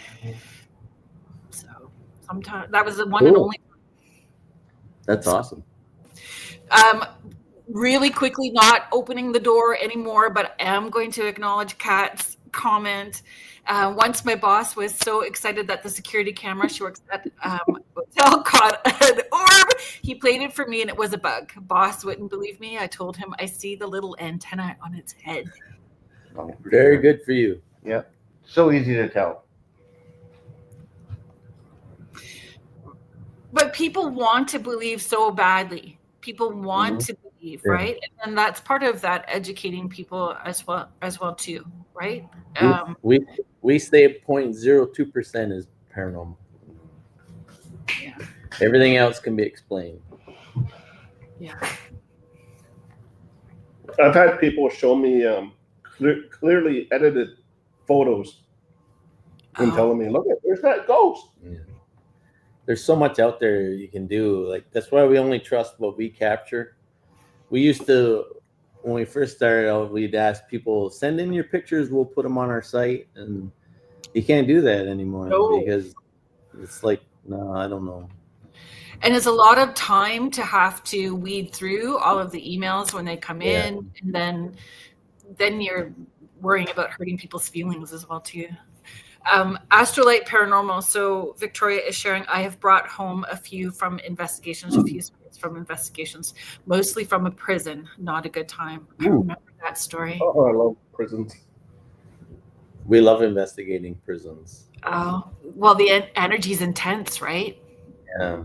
So sometimes that was the one and only. That's awesome. Really quickly, not opening the door anymore, but I am going to acknowledge Kat's comment. Once my boss was so excited that the security camera she works at hotel caught an orb. He played it for me and it was a bug. Boss wouldn't believe me. I told him I see the little antenna on its head. Oh, very good for you. Yep. So easy to tell. But people want to believe so badly. People want to believe, right? And that's part of that educating people as well too, right? We say 0.02% is paranormal. Yeah. Everything else can be explained. Yeah. I've had people show me clearly edited photos and telling me, look, there's that ghost. Yeah. there's so much out there you can do. Like, that's why we only trust what we capture. We used to, when we first started out, we'd ask people, send in your pictures, we'll put them on our site. And you can't do that anymore because it's like, no, I don't know. And it's a lot of time to have to weed through all of the emails when they come in, and then you're worrying about hurting people's feelings as well too. Astrolite Paranormal. So Victoria is sharing, I have brought home a few from investigations, mostly from a prison. Not a good time. I remember that story. Oh, I love prisons. We love investigating prisons. Oh, well, the energy's intense, right? Yeah.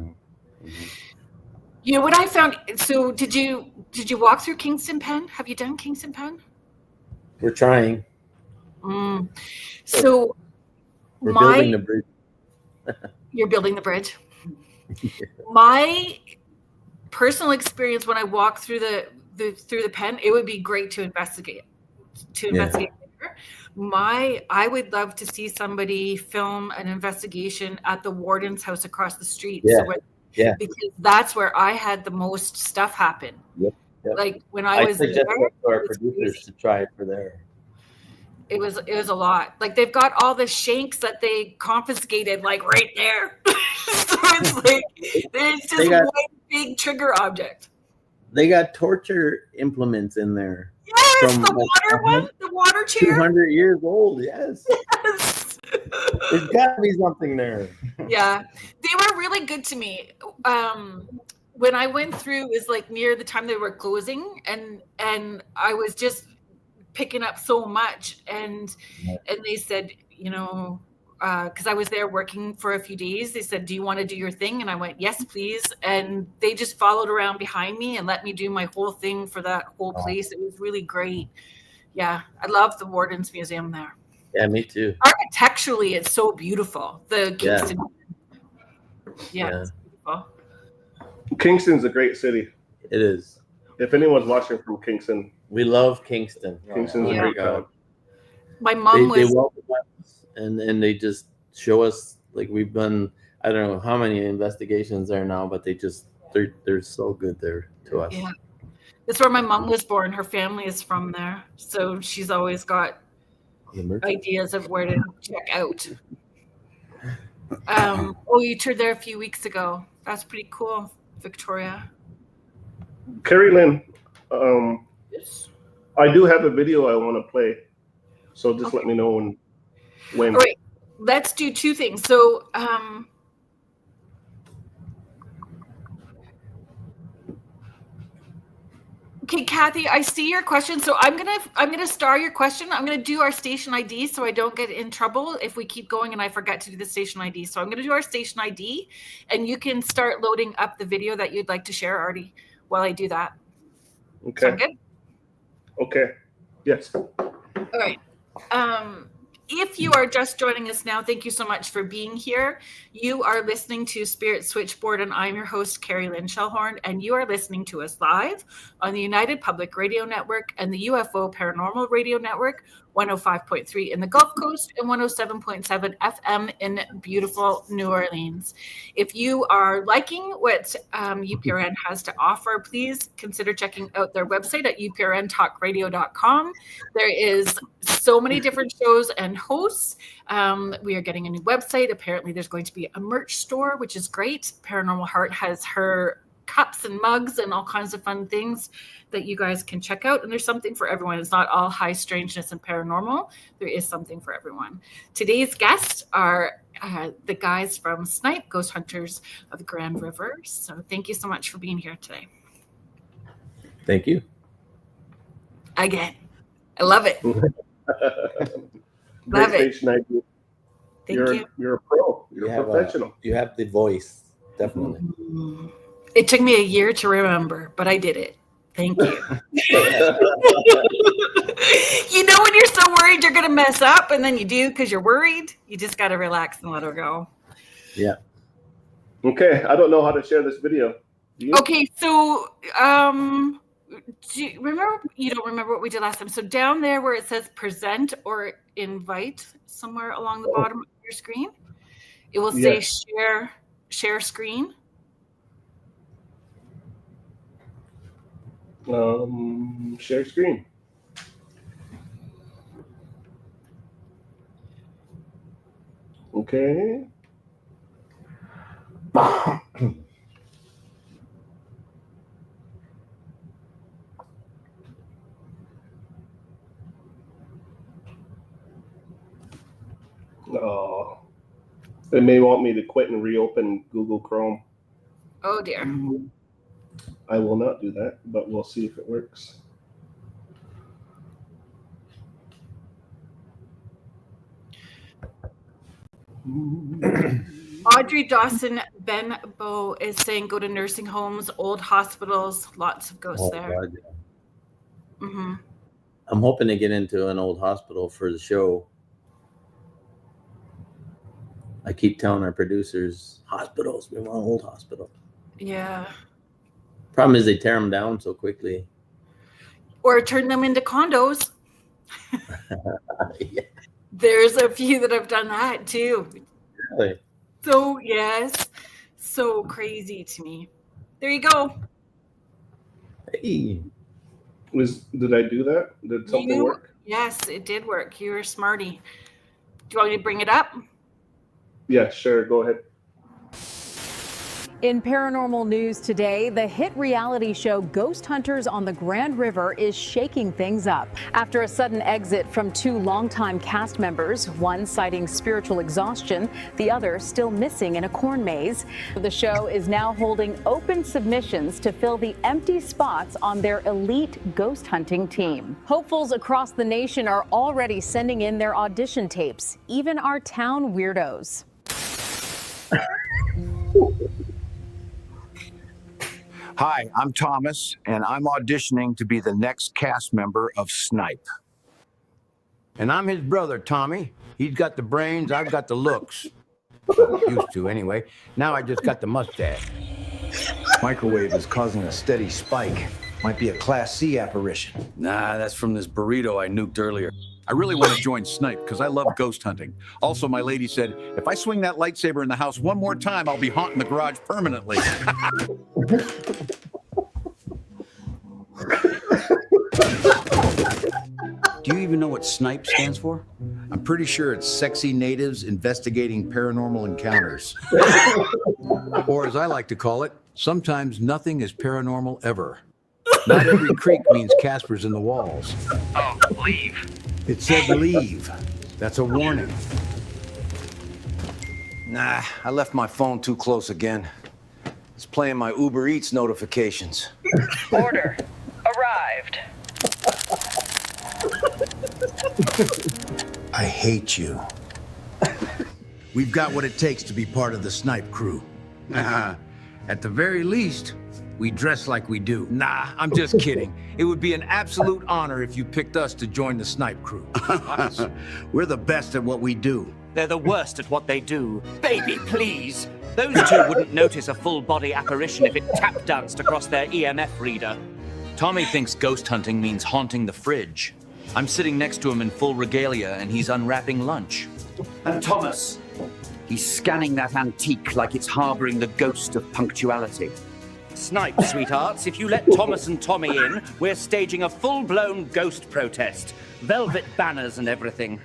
You know what I found? So did you walk through Kingston Pen? Have you done Kingston Pen? We're trying. So we're building the bridge. You're building the bridge. My personal experience when I walk through the pen, it would be great to investigate. Later. I would love to see somebody film an investigation at the warden's house across the street. Because that's where I had the most stuff happen. Yep. Like when I was suggest there, to our producers to try it for there. It was a lot. Like they've got all the shanks that they confiscated, like right there. So it's like it's just one big trigger object. They got torture implements in there. Yes, the water one, the water chair. 200 years old. Yes. There's got to be something there. Yeah, they were really good to me. When I went through, it was like near the time they were closing, and I was just picking up so much, and they said, you know, because I was there working for a few days, they said, do you want to do your thing? And I went, yes, please. And they just followed around behind me and let me do my whole thing for that whole place. It was really great. Yeah, I love the Warden's Museum there. Yeah, me too. Architecturally, it's so beautiful. The Kingston. Yeah. It's beautiful. Kingston's a great city. It is. If anyone's watching from Kingston, we love Kingston. Kingston's a great town. My mom they welcome us, and they just show us, like, we've done, I don't know how many investigations there now, but they're so good there to us. Yeah. That's where my mom was born. Her family is from there. So she's always got ideas of where to check out. You toured there a few weeks ago. That's pretty cool, Victoria. Carrie Lynn, I do have a video I want to play. So just let me know when. All right, let's do two things. So, okay, Kathy, I see your question. So I'm gonna star your question. I'm gonna do our station ID so I don't get in trouble if we keep going and I forget to do the station ID. So I'm gonna do our station ID, and you can start loading up the video that you'd like to share, Artie, while I do that. Okay. Sound good? Okay. Yes. All right. If you are just joining us now, thank you so much for being here. You are listening to Spirit Switchboard, and I'm your host, Carrie Lynn Shellhorn, and you are listening to us live on the United Public Radio Network and the UFO Paranormal Radio Network, 105.3 in the Gulf Coast and 107.7 FM in beautiful New Orleans. If you are liking what UPRN has to offer, please consider checking out their website at uprntalkradio.com. There is so many different shows and hosts. We are getting a new website. Apparently there's going to be a merch store, which is great. Paranormal Heart has her cups and mugs and all kinds of fun things that you guys can check out. And there's something for everyone. It's not all high strangeness and paranormal. There is something for everyone. Today's guests are the guys from SNIPE, Ghost Hunters of the Grand River. So thank you so much for being here today. Thank you. Again, I love it. Love it. Thank you. You're a pro. You're a professional. You have the voice, definitely. It took me a year to remember, but I did it. Thank you. You know when you're so worried you're going to mess up, and then you do because you're worried? You just got to relax and let her go. Yeah. Okay. I don't know how to share this video. Okay, so do you remember? You don't remember what we did last time. So down there where it says present or invite, somewhere along the bottom of your screen, it will say share screen? Share screen. Okay. Oh, they may want me to quit and reopen Google Chrome. Oh dear. I will not do that, but we'll see if it works. Audrey Dawson Benbow is saying go to nursing homes, old hospitals, lots of ghosts there. God, yeah. Mm-hmm. I'm hoping to get into an old hospital for the show. I keep telling our producers, hospitals, we want an old hospital. Yeah. Problem is they tear them down so quickly. Or turn them into condos. Yeah. There's a few that have done that too. Really? So yes, so crazy to me. There you go. Hey. Did I do that? Did something work? Yes, it did work. You're a smarty. Do you want me to bring it up? Yeah, sure. Go ahead. In paranormal news today, the hit reality show Ghost Hunters on the Grand River is shaking things up. After a sudden exit from two longtime cast members, one citing spiritual exhaustion, the other still missing in a corn maze, the show is now holding open submissions to fill the empty spots on their elite ghost hunting team. Hopefuls across the nation are already sending in their audition tapes, even our town weirdos. Hi, I'm Thomas, and I'm auditioning to be the next cast member of SNIPE. And I'm his brother, Tommy. He's got the brains, I've got the looks. Used to, anyway. Now I just got the mustache. Microwave is causing a steady spike. Might be a Class C apparition. Nah, that's from this burrito I nuked earlier. I really want to join SNIPE because I love ghost hunting. Also, my lady said, if I swing that lightsaber in the house one more time, I'll be haunting the garage permanently. Do you even know what SNIPE stands for? I'm pretty sure it's Sexy Natives Investigating Paranormal Encounters. Or as I like to call it, sometimes nothing is paranormal ever. Not every creak means Casper's in the walls. Oh, leave. It said leave. That's a warning. Nah, I left my phone too close again. It's playing my Uber Eats notifications. Order arrived. I hate you. We've got what it takes to be part of the SNIPE crew. At the very least, we dress like we do. Nah, I'm just kidding. It would be an absolute honor if you picked us to join the SNIPE crew. We're the best at what we do. They're the worst at what they do. Baby, please. Those two wouldn't notice a full-body apparition if it tap danced across their EMF reader. Tommy thinks ghost hunting means haunting the fridge. I'm sitting next to him in full regalia and he's unwrapping lunch. And Thomas, he's scanning that antique like it's harboring the ghost of punctuality. SNIPE, sweethearts, if you let Thomas and Tommy in, we're staging a full-blown ghost protest. Velvet banners and everything.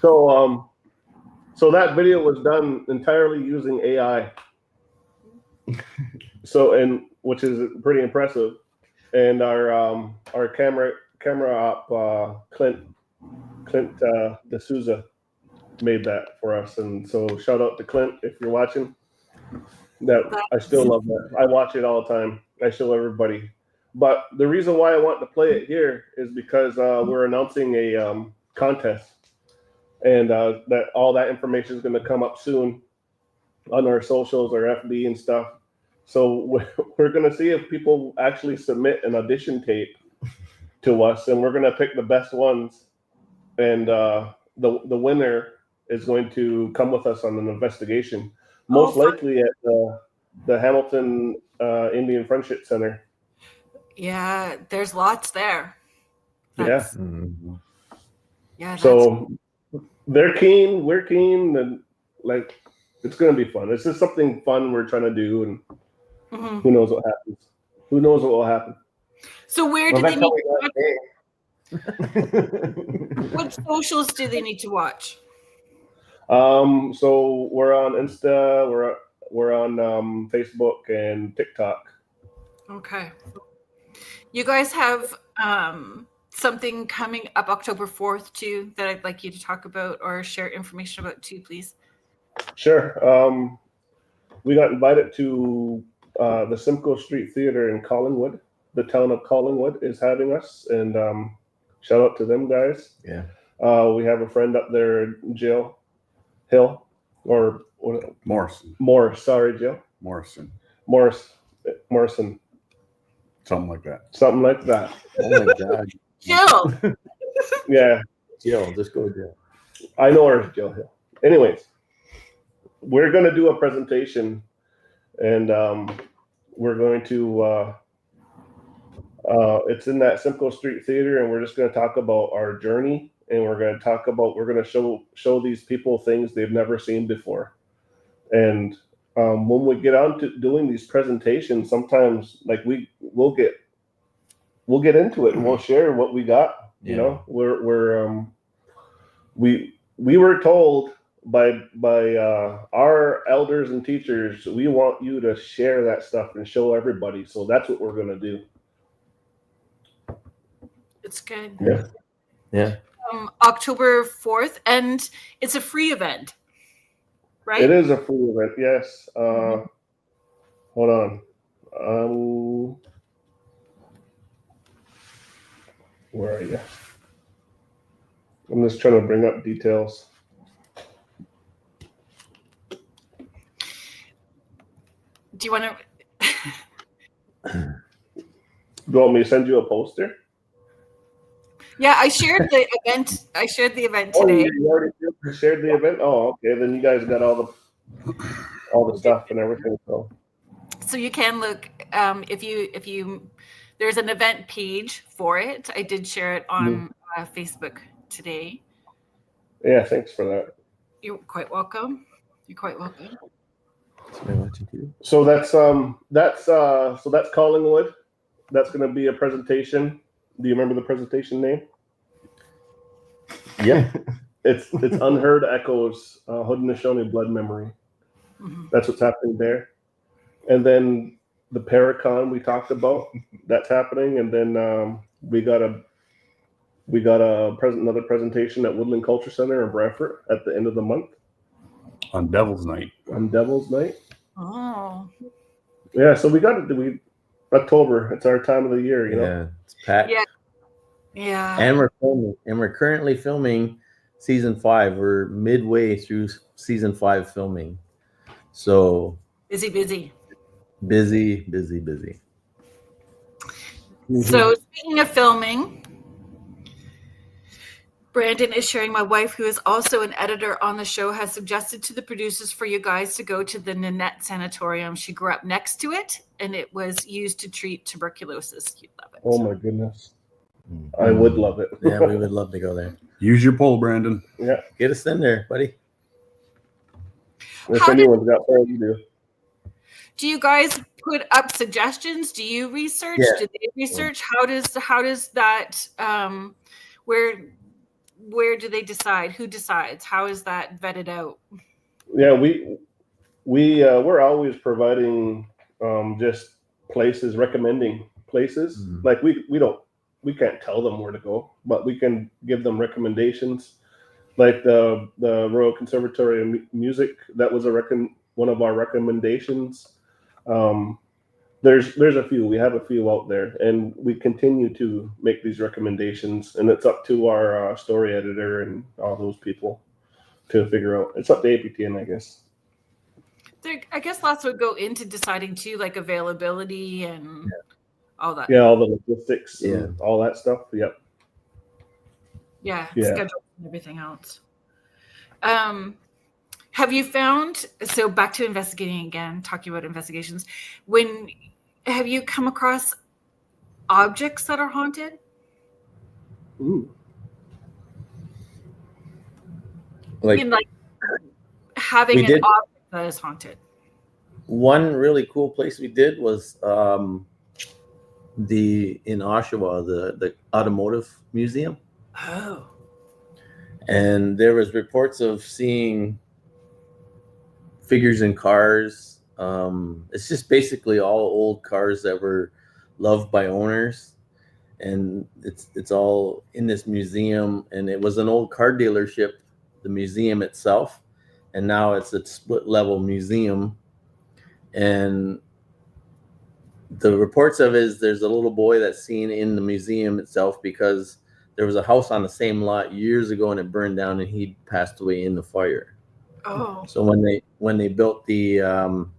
So that video was done entirely using AI. Which is pretty impressive. And our camera op, Clint D'Souza made that for us, and so shout out to Clint if you're watching. I still love that. I watch it all the time. I show everybody. But the reason why I want to play it here is because we're announcing a contest, and that all that information is going to come up soon on our socials, our FB and stuff. So we're going to see if people actually submit an audition tape to us, and we're going to pick the best ones. And the winner is going to come with us on an investigation, most likely at the Hamilton Indian Friendship Center. Yeah, there's lots there. That's, yeah. So they're keen, we're keen, and like it's gonna be fun. It's just something fun we're trying to do, and who knows what happens? Who knows what will happen? So where do they need to watch? What socials do they need to watch? So we're on Insta, we're on Facebook and TikTok. Okay. You guys have something coming up October 4th too that I'd like you to talk about or share information about too, please. Sure. We got invited to the Simcoe Street Theater in Collingwood. The town of Collingwood is having us, and shout out to them guys. Yeah. We have a friend up there, Jill Hill, or Morrison. Morris. Sorry, Jill. Morrison. Morrison. Something like that. Something like that. Oh my God. Jill. Yeah. Jill, just go Jill. I know her as Jill Hill. Anyways, we're going to do a presentation, and we're going to it's in that Simcoe Street Theater, and we're just going to talk about our journey, and we're going to show these people things they've never seen before. And when we get on to doing these presentations, sometimes like we'll get into it and we'll share what we got. You know, we were told by our elders and teachers, we want you to share that stuff and show everybody. So that's what we're going to do. It's good. Yeah. Yeah. October 4th, and it's a free event, right? It is a free event, yes. Hold on. Where are you? I'm just trying to bring up details. Do you want to? Do you want me to send you a poster? Yeah, I shared the event. I shared the event Oh, today. you already shared the event? Oh, okay. Then you guys got all the stuff and everything. So you can look if you there's an event page for it. I did share it on Facebook today. Yeah, thanks for that. You're quite welcome. You're quite welcome. So that's Collingwood. That's going to be a presentation. Do you remember the presentation name? Yeah. It's Unheard Echoes, Haudensaunee Blood Memory. That's what's happening there. And then the Paracon we talked about, that's happening. And then we got another presentation at Woodland Culture Center in Brantford at the end of the month. On Devil's Night. Oh. Yeah, so we got it. October. It's our time of the year, you know. Yeah, it's packed. Yeah. And we're filming, and we're currently filming season 5. We're midway through season 5 filming. So busy. So speaking of filming, Brandon is sharing, my wife, who is also an editor on the show, has suggested to the producers for you guys to go to the Nanette Sanatorium. She grew up next to it, and it was used to treat tuberculosis. You'd love it. Oh my goodness. I would love it. Yeah, we would love to go there. Use your poll, Brandon. Yeah. Get us in there, buddy. If anyone's got polls, you do. Do you guys put up suggestions? Do you research? Yeah. Do they research? How does that where do they decide? Who decides? How is that vetted out? Yeah, we're always providing just places, recommending places. Like we can't tell them where to go, but we can give them recommendations. Like the Royal Conservatory of Music, that was one of our recommendations. There's a few. We have a few out there, and we continue to make these recommendations. And it's up to our story editor and all those people to figure out. It's up to APTN, I guess. I guess lots would go into deciding too, like availability and all that. Yeah, all the logistics, and all that stuff. Yep. Yeah, schedule and everything else. Have you found, so back to investigating again, talking about investigations, have you come across objects that are haunted? You Like, mean like having we an did object that is haunted? one really cool place we did was in Oshawa, the automotive museum. Oh. And there was reports of seeing figures in cars. It's just basically all old cars that were loved by owners, and it's all in this museum. And it was an old car dealership, the museum itself, and now it's a split level museum. And the reports of it is there's a little boy that's seen in the museum itself, because there was a house on the same lot years ago and it burned down and he passed away in the fire. Oh. So when they built the auto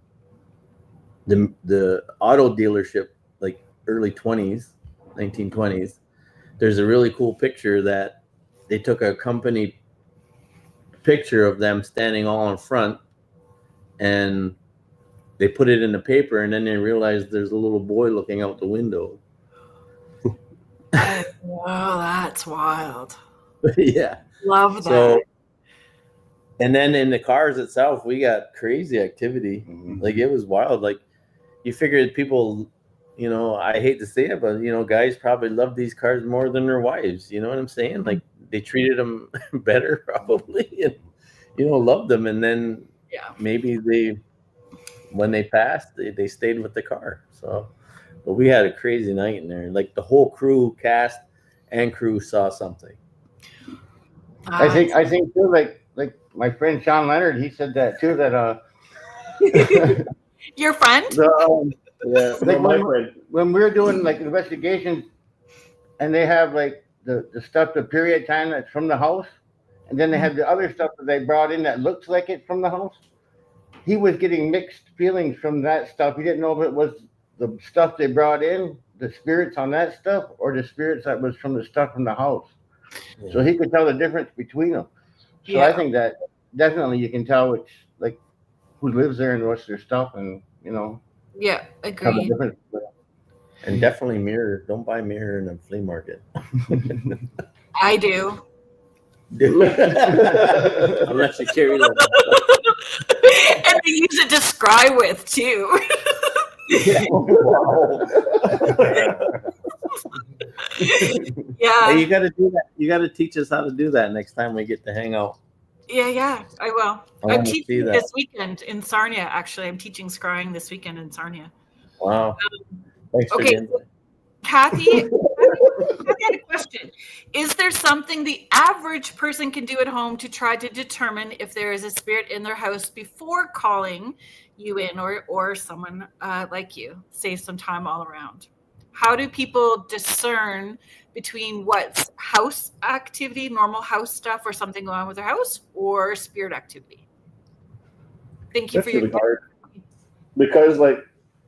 dealership, like early 1920s, there's a really cool picture that they took a company picture of them standing all in front, and they put it in the paper, and then they realized there's a little boy looking out the window. Oh, that's wild. Yeah. Love that. So, and then in the cars itself, we got crazy activity. Like, it was wild. Like, you figured people, you know, I hate to say it, but, you know, guys probably love these cars more than their wives. You know what I'm saying? Like, they treated them better probably, and, you know, loved them. And then maybe when they passed, they stayed with the car. So, but we had a crazy night in there. Like, the whole crew, cast and crew, saw something. I think too, like my friend Sean Leonard, he said that too, that your friend? Yeah, like when we're doing like investigations and they have like the stuff, the period time that's from the house, and then they have the other stuff that they brought in that looks like it's from the house. He was getting mixed feelings from that stuff. He didn't know if it was the stuff they brought in, the spirits on that stuff, or the spirits that was from the stuff from the house. Yeah. So he could tell the difference between them. So I think that definitely you can tell which, like, who lives there and what's their stuff, and, you know. Yeah, agree. And definitely mirror. Don't buy mirror in a flea market. I do. Unless you carry them. And they use it to scry with too. Yeah. Hey, you got to do that. You got to teach us how to do that next time we get to hang out. Yeah, I will. I'm teaching that this weekend in Sarnia. Actually, I'm teaching scrying this weekend in Sarnia. Wow. Thanks for the invite. Kathy had a question. Is there something the average person can do at home to try to determine if there is a spirit in their house before calling you in, or someone like you? Save some time all around. How do people discern between what's house activity, normal house stuff, or something going on with their house, or spirit activity? Thank you That's for your really hard. Because, like,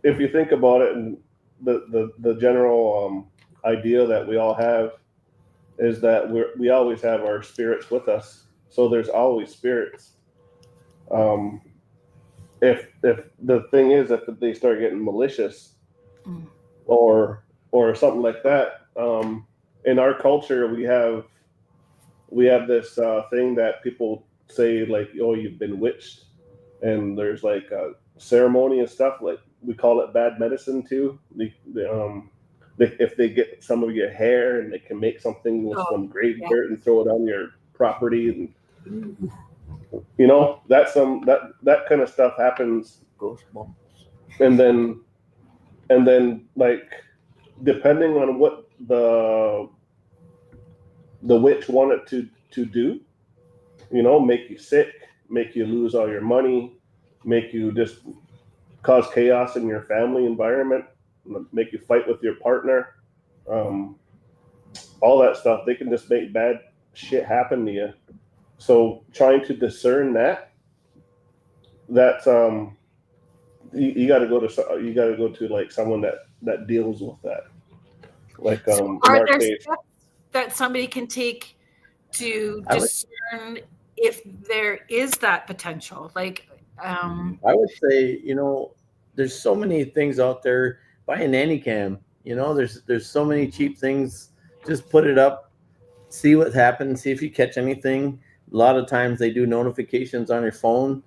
if you think about it, and the general idea that we all have is that we always have our spirits with us. So there's always spirits. If the thing is, if they start getting malicious or something like that, in our culture we have this thing that people say, like, oh, you've been witched, and there's like a ceremony and stuff, like we call it bad medicine too. If they get some of your hair and they can make something with some grave dirt and throw it on your property, and you know, that kind of stuff happens. And then like, depending on what the witch wanted to do, you know, make you sick, make you lose all your money, make you just cause chaos in your family environment, make you fight with your partner, all that stuff. They can just make bad shit happen to you. So trying to discern that's you got to go to like someone that deals with that. Like, are there steps that somebody can take to discern if there is that potential? Like, I would say, you know, there's so many things out there. Buy a nanny cam. You know, there's so many cheap things. Just put it up. see what happens, see if you catch anything. A lot of times they do notifications on your phone,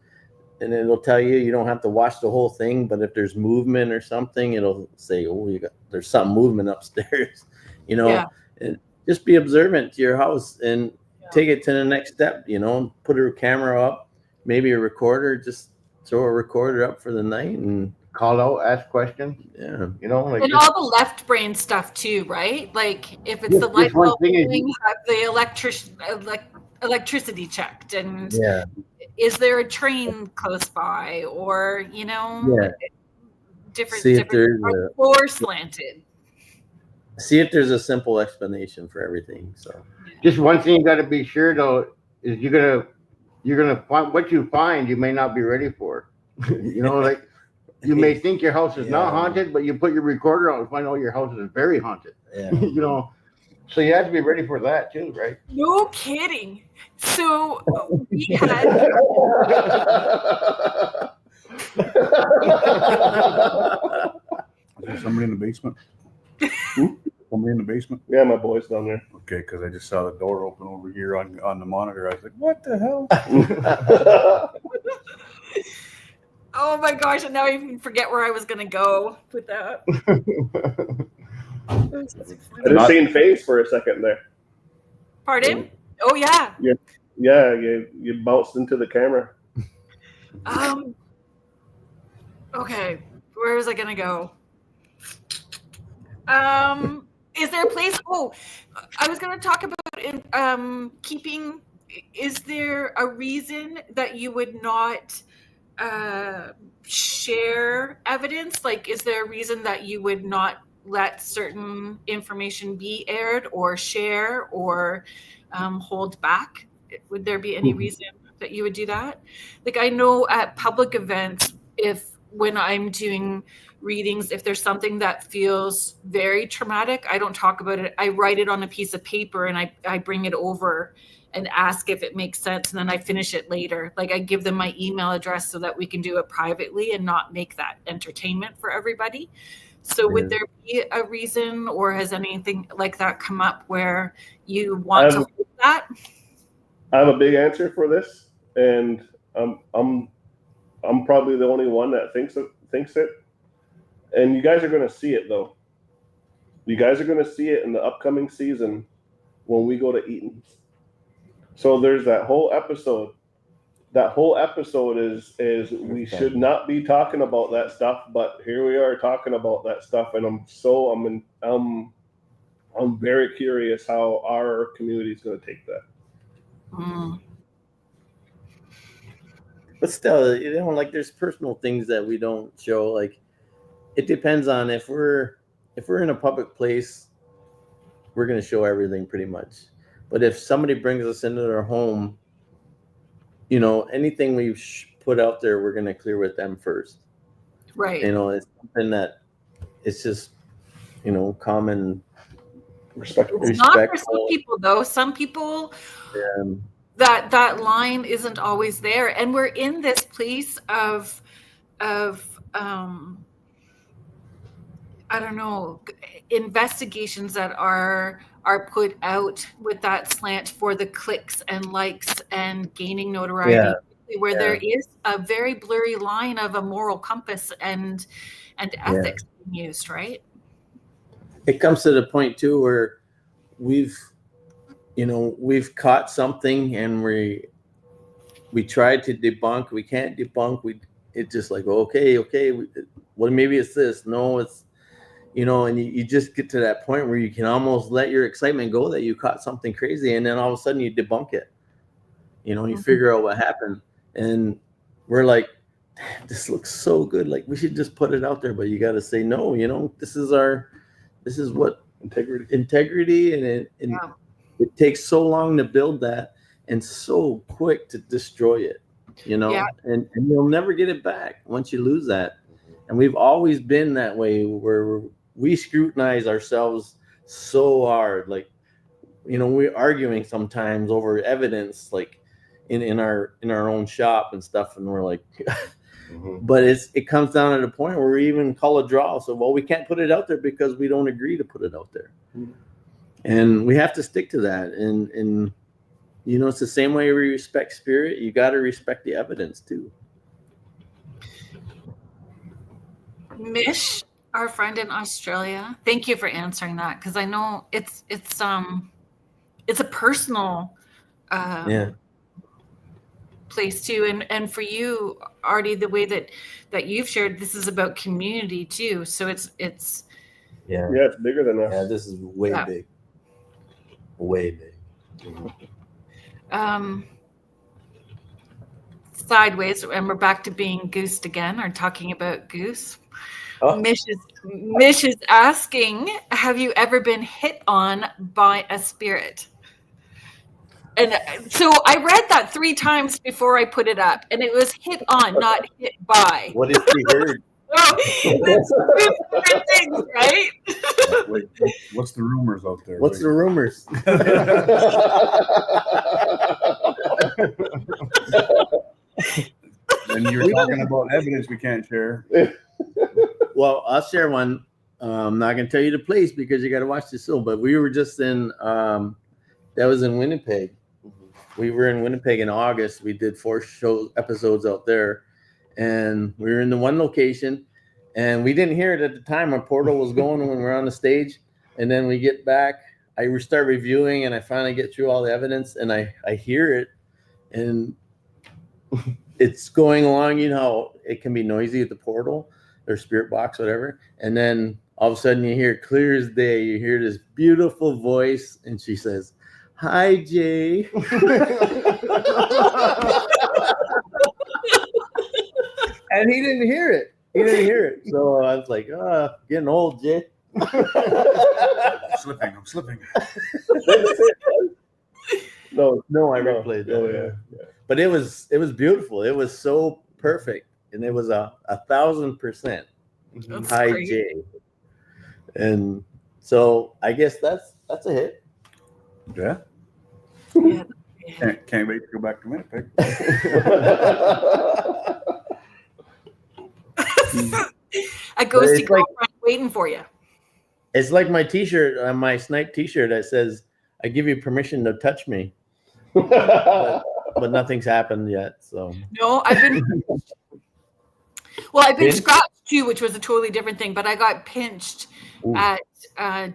and it'll tell you, you don't have to watch the whole thing, but if there's movement or something, it'll say, oh, there's some movement upstairs, and just be observant to your house and take it to the next step, put a camera up, maybe a recorder, just throw a recorder up for the night and call out, ask questions. Yeah. And all the left brain stuff too, right? Like if it's the light bulb, have the electricity checked, and is there a train close by, or different floor slanted. See if there's a simple explanation for everything. So just one thing you got to be sure though is you're gonna find what you find you may not be ready for. Like you may think your house is not haunted, but you put your recorder on and find out your house is very haunted. Yeah. So you have to be ready for that too, right? No kidding. So we had. Is there somebody in the basement? Somebody in the basement? Yeah, my boy's down there. Okay, because I just saw the door open over here on the monitor. I was like, what the hell? Oh my gosh, and now I even forget where I was going to go with that. I just seen face for a second there. Pardon? Oh, yeah. Yeah, you bounced into the camera. Okay, where was I going to go? Is there a place? Oh, I was going to talk about keeping. Is there a reason that you would not share evidence? Like, is there a reason that you would not let certain information be aired or share or hold back? Would there be any reason that you would do that? Like, I know at public events, when I'm doing readings, if there's something that feels very traumatic, I don't talk about it. I write it on a piece of paper and I bring it over and ask if it makes sense, and then I finish it later. Like, I give them my email address so that we can do it privately and not make that entertainment for everybody. So would there be a reason, or has anything like that come up where you want to hold that? I have a big answer for this, and I'm probably the only one that thinks it. And you guys are going to see it, though. You guys are going to see it in the upcoming season when we go to Eaton. So there's that whole episode. That whole episode is we should not be talking about that stuff, but here we are talking about that stuff, and I'm very curious how our community is going to take that. But still, like there's personal things that we don't show. Like, it depends on if we're in a public place, we're going to show everything pretty much. But if somebody brings us into their home, anything we put out there, we're going to clear with them first. Right. It's something that it's just, common respect. It's not for some people, though. Some people, that line isn't always there. And we're in this place of I don't know, investigations that are put out with that slant for the clicks and likes and gaining notoriety, where there is a very blurry line of a moral compass and ethics being used, right? It comes to the point too where we've caught something and we tried to debunk. We can't debunk. It's just like, okay. Well, maybe it's this. No, it's, and you just get to that point where you can almost let your excitement go that you caught something crazy, and then all of a sudden you debunk it. You figure out what happened, and we're like, damn, this looks so good. Like, we should just put it out there, but you got to say no. This is what integrity, and it takes so long to build that and so quick to destroy it. And you'll never get it back once you lose that. And we've always been that way, where we scrutinize ourselves so hard. Like, we're arguing sometimes over evidence, like in our own shop and stuff. And we're like, but it comes down to the point where we even call a draw. So, well, we can't put it out there because we don't agree to put it out there. And we have to stick to that. And you know, it's the same way we respect spirit. You got to respect the evidence too. Mish, our friend in Australia, thank you for answering that, because I know it's a personal place too, and for you, Artie, the way that you've shared, this is about community too. So it's it's bigger than us. Yeah, this is way big, way big. Sideways, and we're back to being goosed again, or talking about goose. Oh. Mish is asking, have you ever been hit on by a spirit? And so I read that 3 times before I put it up, and it was hit on, not hit by. What if she heard? That's 2 different things, right? Wait, what's the rumors out there? What's the rumors? And you're talking about evidence we can't share. Well, I'll share one. I'm not gonna tell you the place because you got to watch the show. But we were just in. That was in Winnipeg. We were in Winnipeg in August. We did 4 episodes out there, and we were in the one location, and we didn't hear it at the time. Our portal was going when we were on the stage, and then we get back. I start reviewing, and I finally get through all the evidence, and I hear it, and it's going along. You know how it can be noisy at the portal or spirit box, whatever, and then all of a sudden you hear it clear as day. You hear this beautiful voice, and she says, "Hi, Jay." And he didn't hear it. So I was like, getting old, Jay. I'm slipping. No, I replayed that. Oh, yeah. But it was beautiful. It was so perfect. And it was 1,000%. That's Hi, great. Jay. And so I guess that's a hit. Yeah. Yeah. Can't wait to go back to Winnipeg. A ghosty girlfriend waiting for you. It's like my T-shirt, my SNIPE T-shirt that says, "I give you permission to touch me," but nothing's happened yet. So No, I've been scratched too, which was a totally different thing. But I got pinched at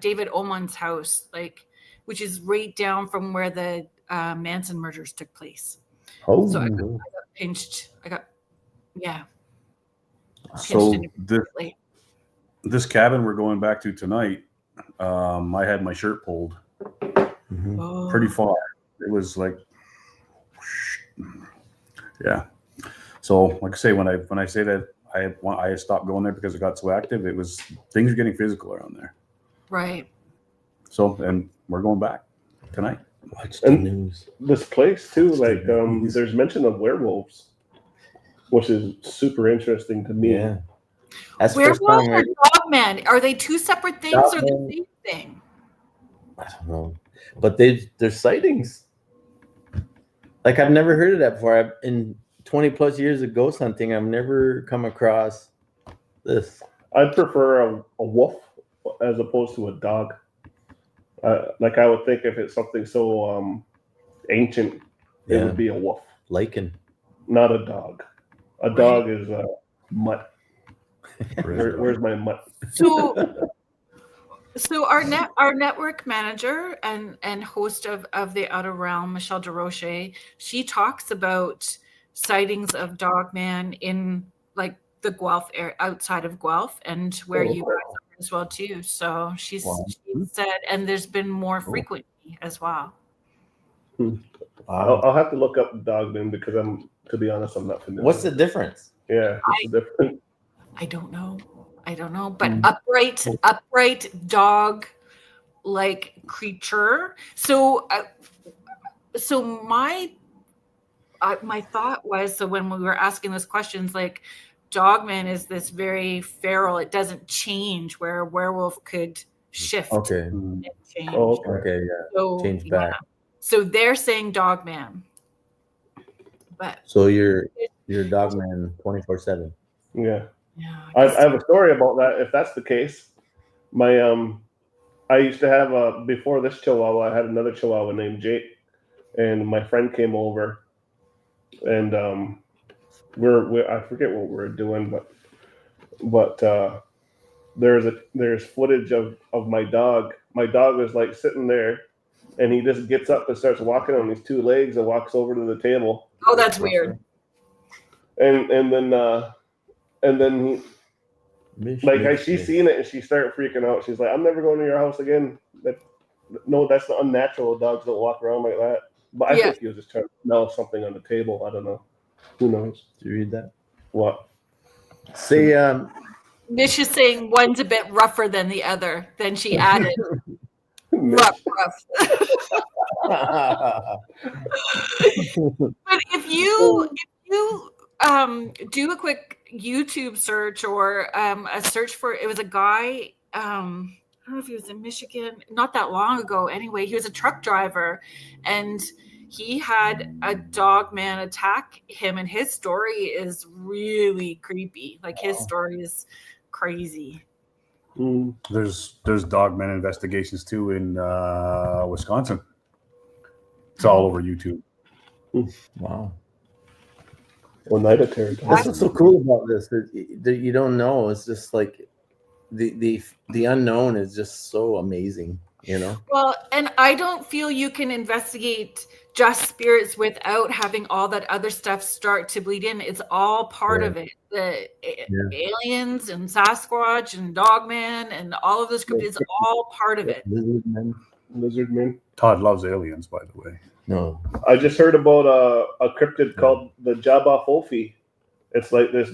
David Oman's house, which is right down from where the Manson murders took place. Oh, so I got pinched. So this cabin we're going back to tonight, I had my shirt pulled pretty far. It was like, yeah. So like I say, when I say that I stopped going there because it got so active, it was things are getting physical around there. Right. So, and we're going back tonight. Watch the news. This place too, there's mention of werewolves, which is super interesting to me. Yeah. That's Werewolf or Dogman? Are they 2 separate things or the same thing? I don't know. But there's sightings. Like I've never heard of that before. In 20 plus years of ghost hunting, I've never come across this. I'd prefer a wolf as opposed to a dog. Like I would think if it's something so ancient, it would be a wolf. Lichen. Not a dog. A dog is a mutt. Where's my mutt? So our network manager and host of the Outer Realm, Michelle DeRoche, she talks about sightings of Dogman in like the Guelph area, outside of Guelph, and where you guys are as well too. So she said, and there's been more frequently as well. I'll have to look up Dogman because to be honest, I'm not familiar. What's the difference? Yeah, what's the difference? I don't know, but upright dog like creature. So my thought was, so when we were asking those questions, like Dogman is this very feral, it doesn't change, where a werewolf could shift. Okay. And change. Oh, Okay, yeah. So, Change back. So they're saying Dogman. But So you're Dogman 24/7. Yeah. yeah, I have a story about that. If that's the case, I I used to have before this Chihuahua, I had another Chihuahua named Jake, and my friend came over, and we're I forget what we were doing, but there's footage of my dog. My dog was like sitting there, and he just gets up and starts walking on his two legs and walks over to the table. Oh, that's weird. And then he. She's seen it and she started freaking out. She's like, "I'm never going to your house again." No, that's unnatural. Dogs don't walk around like that. But I think he was just trying to smell something on the table. I don't know. Who knows? Did you read that? What? Say, Mish is saying one's a bit rougher than the other. Then she added, rough. But if you do a quick YouTube search or a search for, it was a guy, I don't know if he was in Michigan, not that long ago. Anyway, he was a truck driver, and he had a dog man attack him, and his story is really creepy. Like his story is crazy. There's dogman investigations too in Wisconsin. It's all over YouTube. Wow. One night of terror. That's what's so cool about this. That you don't know. It's just like the unknown is just so amazing, you know? Well, and I don't feel you can investigate just spirits without having all that other stuff start to bleed in. It's all part of it. The aliens and Sasquatch and Dogman and all of this group is all part of it. Lizard men. Todd loves aliens, by the way. No. I just heard about a cryptid called the Jabba Fofi. It's like this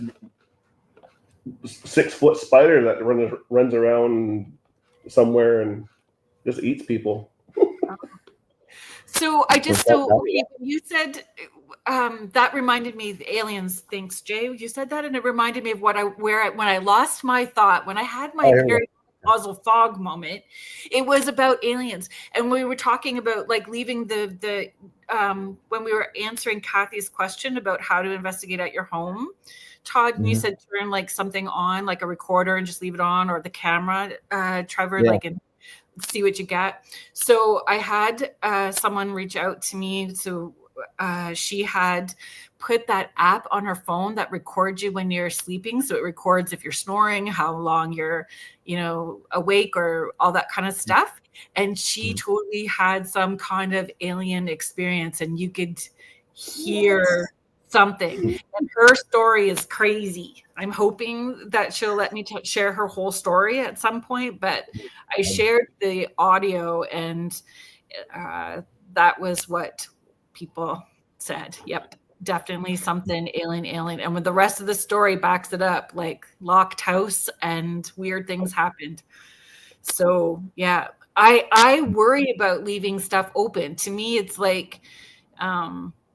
6-foot spider that runs around somewhere and just eats people. So you said that reminded me of the aliens. Thanks, Jay. You said that, and it reminded me of when I lost my thought, when I had my causal fog moment. It was about aliens, and we were talking about like leaving the when we were answering Kathy's question about how to investigate at your home. Todd, you said turn like something on, like a recorder, and just leave it on, or the camera. Trevor, and see what you get. So I had someone reach out to me. So she had put that app on her phone that records you when you're sleeping. So it records if you're snoring, how long you're, awake, or all that kind of stuff. And she totally had some kind of alien experience, and you could hear something. And her story is crazy. I'm hoping that she'll let me share her whole story at some point, but I shared the audio, and that was what people said. Yep, definitely something alien. And when the rest of the story backs it up, like locked house and weird things happened. So yeah, I worry about leaving stuff open. To me, it's like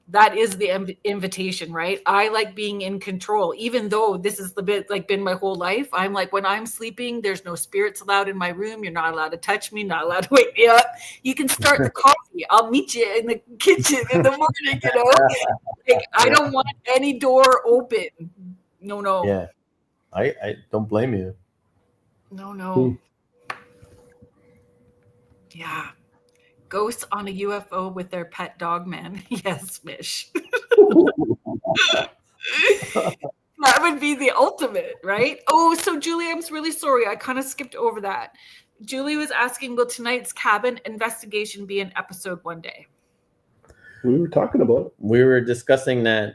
that is the invitation, right? I like being in control, even though this is the bit like been my whole life. I'm like, when I'm sleeping, there's no spirits allowed in my room. You're not allowed to touch me, not allowed to wake me up. You can start the coffee. I'll meet you in the kitchen in the morning, Like, I don't want any door open. No. Yeah. I don't blame you. No. Yeah. Ghosts on a UFO with their pet dog man. Yes, Mish. That would be the ultimate, right? Oh, so Julie, I'm really sorry. I kind of skipped over that. Julie was asking, will tonight's cabin investigation be an episode one day? We were talking about it. We were discussing that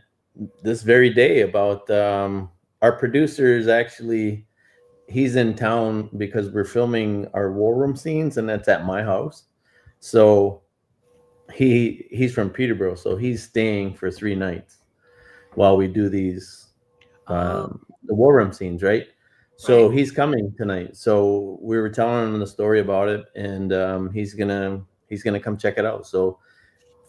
this very day about our producer is actually, he's in town because we're filming our war room scenes, and that's at my house. So he's from Peterborough, so he's staying for 3 nights while we do these the war room scenes, right? So he's coming tonight. So we were telling him the story about it, and he's gonna come check it out. So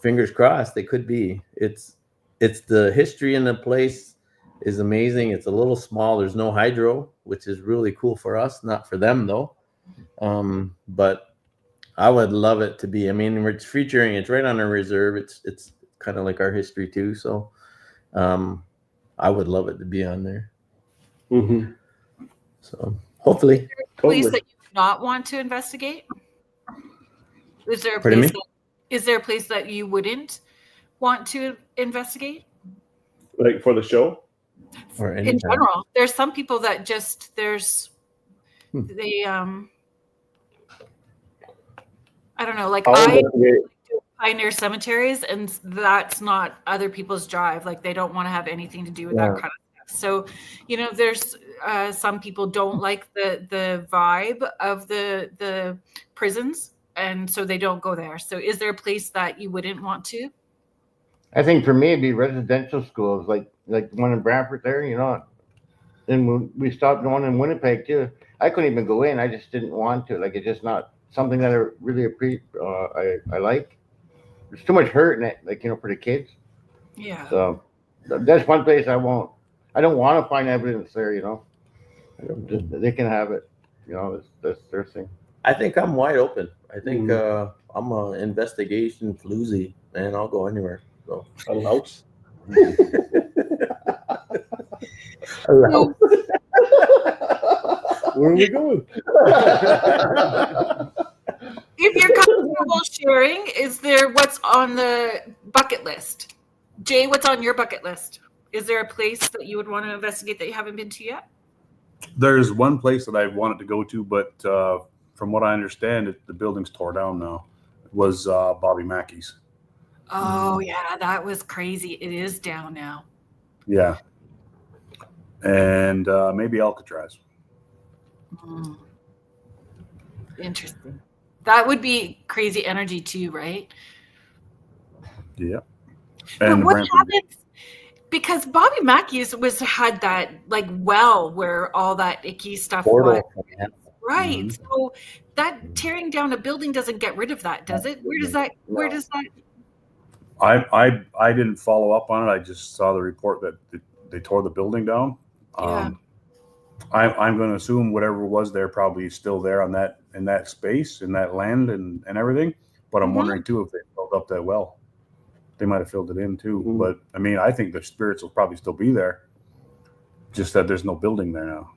fingers crossed, it could be. It's the history in the place is amazing. It's a little small. There's no hydro, which is really cool for us, not for them though. But I would love it to be. I mean, we're featuring. It's right on a reserve. It's kind of like our history too. So, I would love it to be on there. Mm-hmm. So hopefully, place that you would not want to investigate. Is there a Pardon place me? is there a place that you wouldn't want to investigate? Like for the show? Or In anytime. general, there's some people that just they I don't know, like I'll I investigate. pioneer cemeteries, and that's not other people's drive. Like they don't want to have anything to do with that Yeah. kind of stuff. So, there's some people don't like the vibe of the prisons, and so they don't go there. So, is there a place that you wouldn't want to? I think for me it'd be residential schools, like the one in Brantford there. And we stopped going in Winnipeg too. I couldn't even go in. I just didn't want to. Like it's just not something that I really I like. There's too much hurt in it, like for the kids. Yeah. So that's one place I won't. I don't want to find evidence there. They can have it. That's their thing. I think I'm wide open. I think I'm a investigation floozy, man. I'll go anywhere. So Anomalous. Where are we going? If you're comfortable sharing, is there what's on the bucket list? Jay, what's on your bucket list? Is there a place that you would want to investigate that you haven't been to yet? There's one place that I wanted to go to, but from what I understand, the building's tore down now. It was Bobby Mackey's. Oh, yeah, that was crazy. It is down now. Yeah. And maybe Alcatraz. Interesting. That would be crazy energy too, right? Yeah. But And what Brantford. happens? Because Bobby Mackey's had that well where all that icky stuff was. Right. So that tearing down a building doesn't get rid of that, does it? Where does that? I didn't follow up on it. I just saw the report that they tore the building down. Yeah. I'm going to assume whatever was there probably is still there in that space, in that land and everything. But I'm wondering too if they filled up that well. They might have filled it in too. But I mean, I think the spirits will probably still be there. Just that there's no building there now.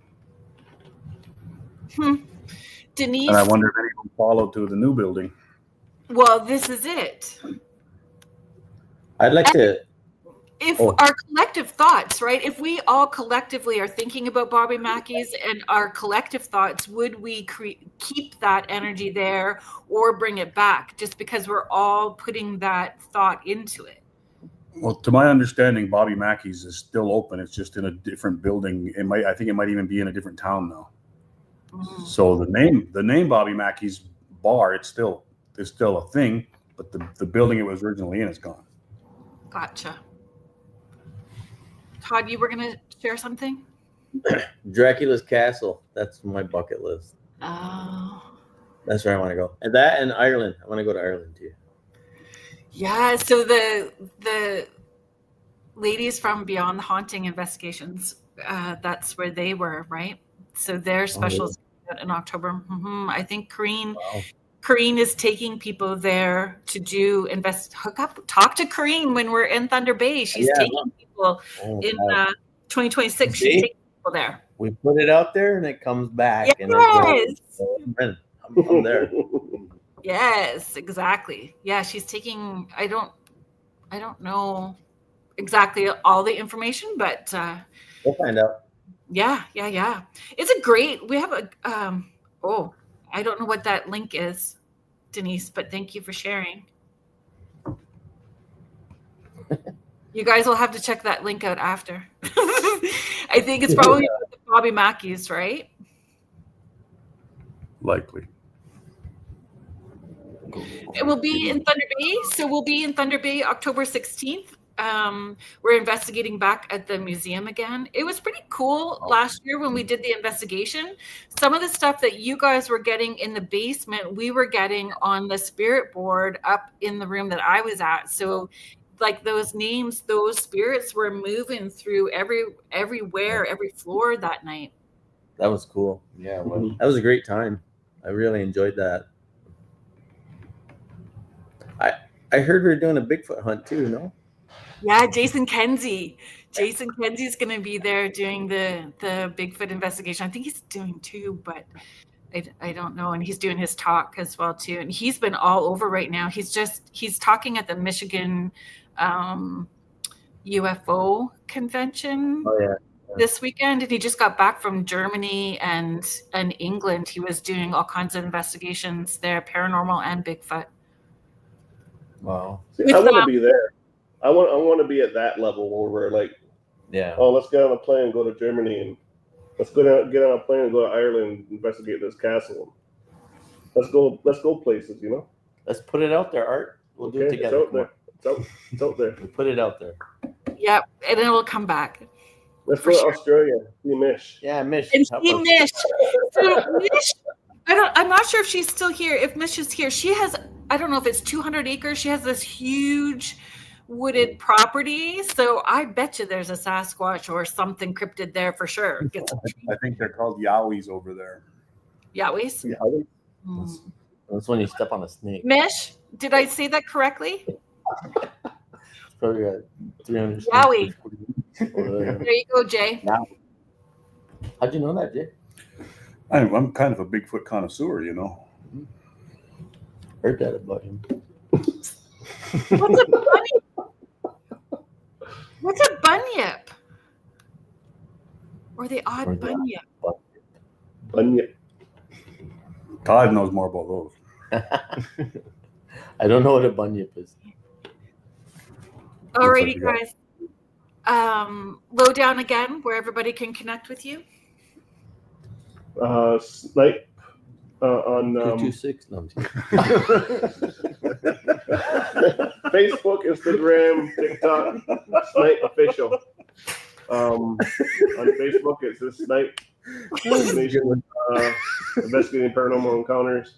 Denise. And I wonder if anyone followed to the new building. Well, this is it. I'd like to. If our collective thoughts, right? If we all collectively are thinking about Bobby Mackey's and our collective thoughts, would we keep that energy there or bring it back just because we're all putting that thought into it? Well, to my understanding, Bobby Mackey's is still open. It's just in a different building. I think it might even be in a different town now. So the name Bobby Mackey's bar, it's still a thing, but the building it was originally in is gone. Gotcha. Todd, you were going to share something? Dracula's Castle. That's my bucket list. Oh. That's where I want to go. And that and Ireland. I want to go to Ireland too. Yeah. So the ladies from Beyond the Haunting Investigations, that's where they were, right? So their specials in October. I think Kareen is taking people there to do talk to Kareen when we're in Thunder Bay. She's taking people in 2026. She's taking people there. We put it out there and it comes back. Yes. And I'm there. Yes, exactly. Yeah, she's taking. I don't know exactly all the information, but we'll find out. Yeah. It's a great. We have a. I don't know what that link is, Denise, but thank you for sharing. You guys will have to check that link out after. I think it's probably Bobby Mackey's, right? Likely. It will be in Thunder Bay. So we'll be in Thunder Bay October 16th. We're investigating back at the museum again. It was pretty cool last year when we did the investigation. Some of the stuff that you guys were getting in the basement, we were getting on the spirit board up in the room that I was at. So like those names, those spirits were moving through everywhere, every floor that night. That was cool. Yeah, well, that was a great time. I really enjoyed that. I heard we're doing a Bigfoot hunt too, no? Yeah, Jason Kenzie. Jason Kenzie's going to be there doing the Bigfoot investigation. I think he's doing two, but I don't know. And he's doing his talk as well too. And he's been all over right now. He's talking at the Michigan UFO convention this weekend. And he just got back from Germany and England. He was doing all kinds of investigations there, paranormal and Bigfoot. Wow. See, I want to be there. I want to be at that level where we're like, oh, let's get on a plane and go to Germany, and let's get on a plane and go to Ireland and investigate this castle. Let's go places, you know. Let's put it out there, Art. We'll do it together. It's out there. It's out there. We'll put it out there. Yep, and then we'll come back. Let's go to Australia. See Mish. Yeah, Mish. And see Mish. So Mish, I'm not sure if she's still here. If Mish is here, she has, I don't know if it's 200 acres. She has this huge wooded property. So I bet you there's a Sasquatch or something cryptid there for sure. I think they're called Yowies over there. Yowies? Yowies. That's when you step on a snake. Mish, did I say that correctly? It's probably got 300 Yowie. There you go, Jay. How'd you know that, Jay? I'm kind of a Bigfoot connoisseur, you know. Heard that about him. What's a bunyip? Or the odd bunyip? Bunyip. Todd knows more about those. I don't know what a bunyip is. Alrighty, guys. Low down again, where everybody can connect with you. SNIPE on 226. No, Facebook, Instagram, TikTok, SNIPE official. On Facebook, it's the SNIPE investigating paranormal encounters.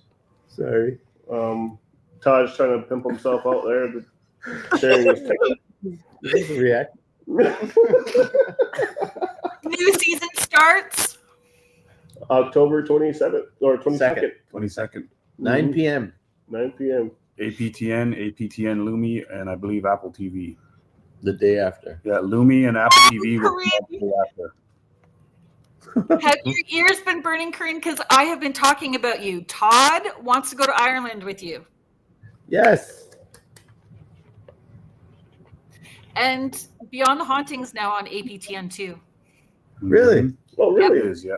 Sorry. Todd's trying to pimp himself out there, but sharing his technique. React. New season starts October 27th or 22nd. 22nd. 9 p.m. 9 p.m. APTN, Lumi, and I believe Apple TV. The day after. Yeah, Lumi and Apple TV will be the day after. Have your ears been burning, Corinne? Because I have been talking about you. Todd wants to go to Ireland with you. Yes. And Beyond the Hauntings now on APTN too. Really? Oh, really? It is, yeah.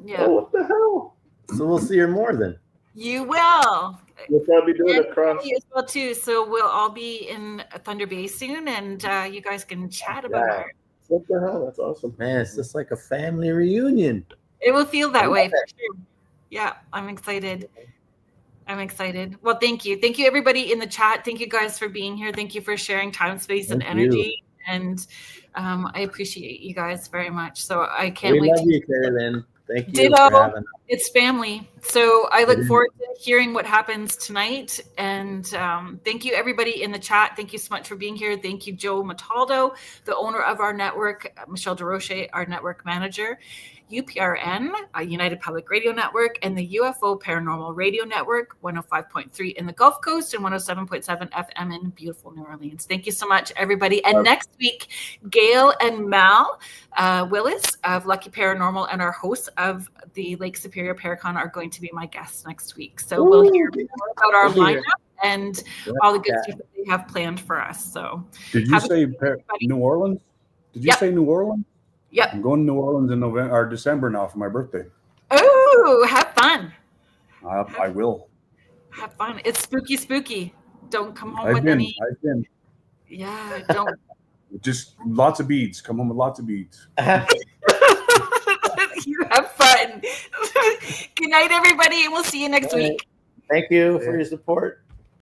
Yeah. Oh, what the hell? So we'll see her more then. You will. We'll probably be doing And a cross. me as well too. So we'll all be in Thunder Bay soon, and you guys can chat about it. What the hell? That's awesome. Man, it's just like a family reunion. It will feel that way for sure. Yeah, I'm excited. Well, thank you. Thank you, everybody in the chat. Thank you guys for being here. Thank you for sharing time, space, and energy. And I appreciate you guys very much. So I can't wait. We love you, Carolyn. Thank you Ditto. for having us. It's family. So I look forward to hearing what happens tonight. And thank you, everybody in the chat. Thank you so much for being here. Thank you, Joe Mataldo, the owner of our network, Michelle DeRoche, our network manager, UPRN, United Public Radio Network, and the UFO Paranormal Radio Network, 105.3 in the Gulf Coast and 107.7 FM in beautiful New Orleans. Thank you so much, everybody. And next week, Gail and Mal Willis of Lucky Paranormal and our hosts of the Lake Superior Paracon are going to be my guests next week. So we'll hear more about our lineup and all the good stuff that they have planned for us. So did you say New Orleans? Did you say New Orleans? Yep. I'm going to New Orleans in November or December now for my birthday. Oh, have fun. I will. Have fun. It's spooky. Don't come home I've with been. any. Yeah, don't. Just lots of beads. Come home with lots of beads. You have fun. Good night, everybody, and we'll see you next week. Thank you for your support.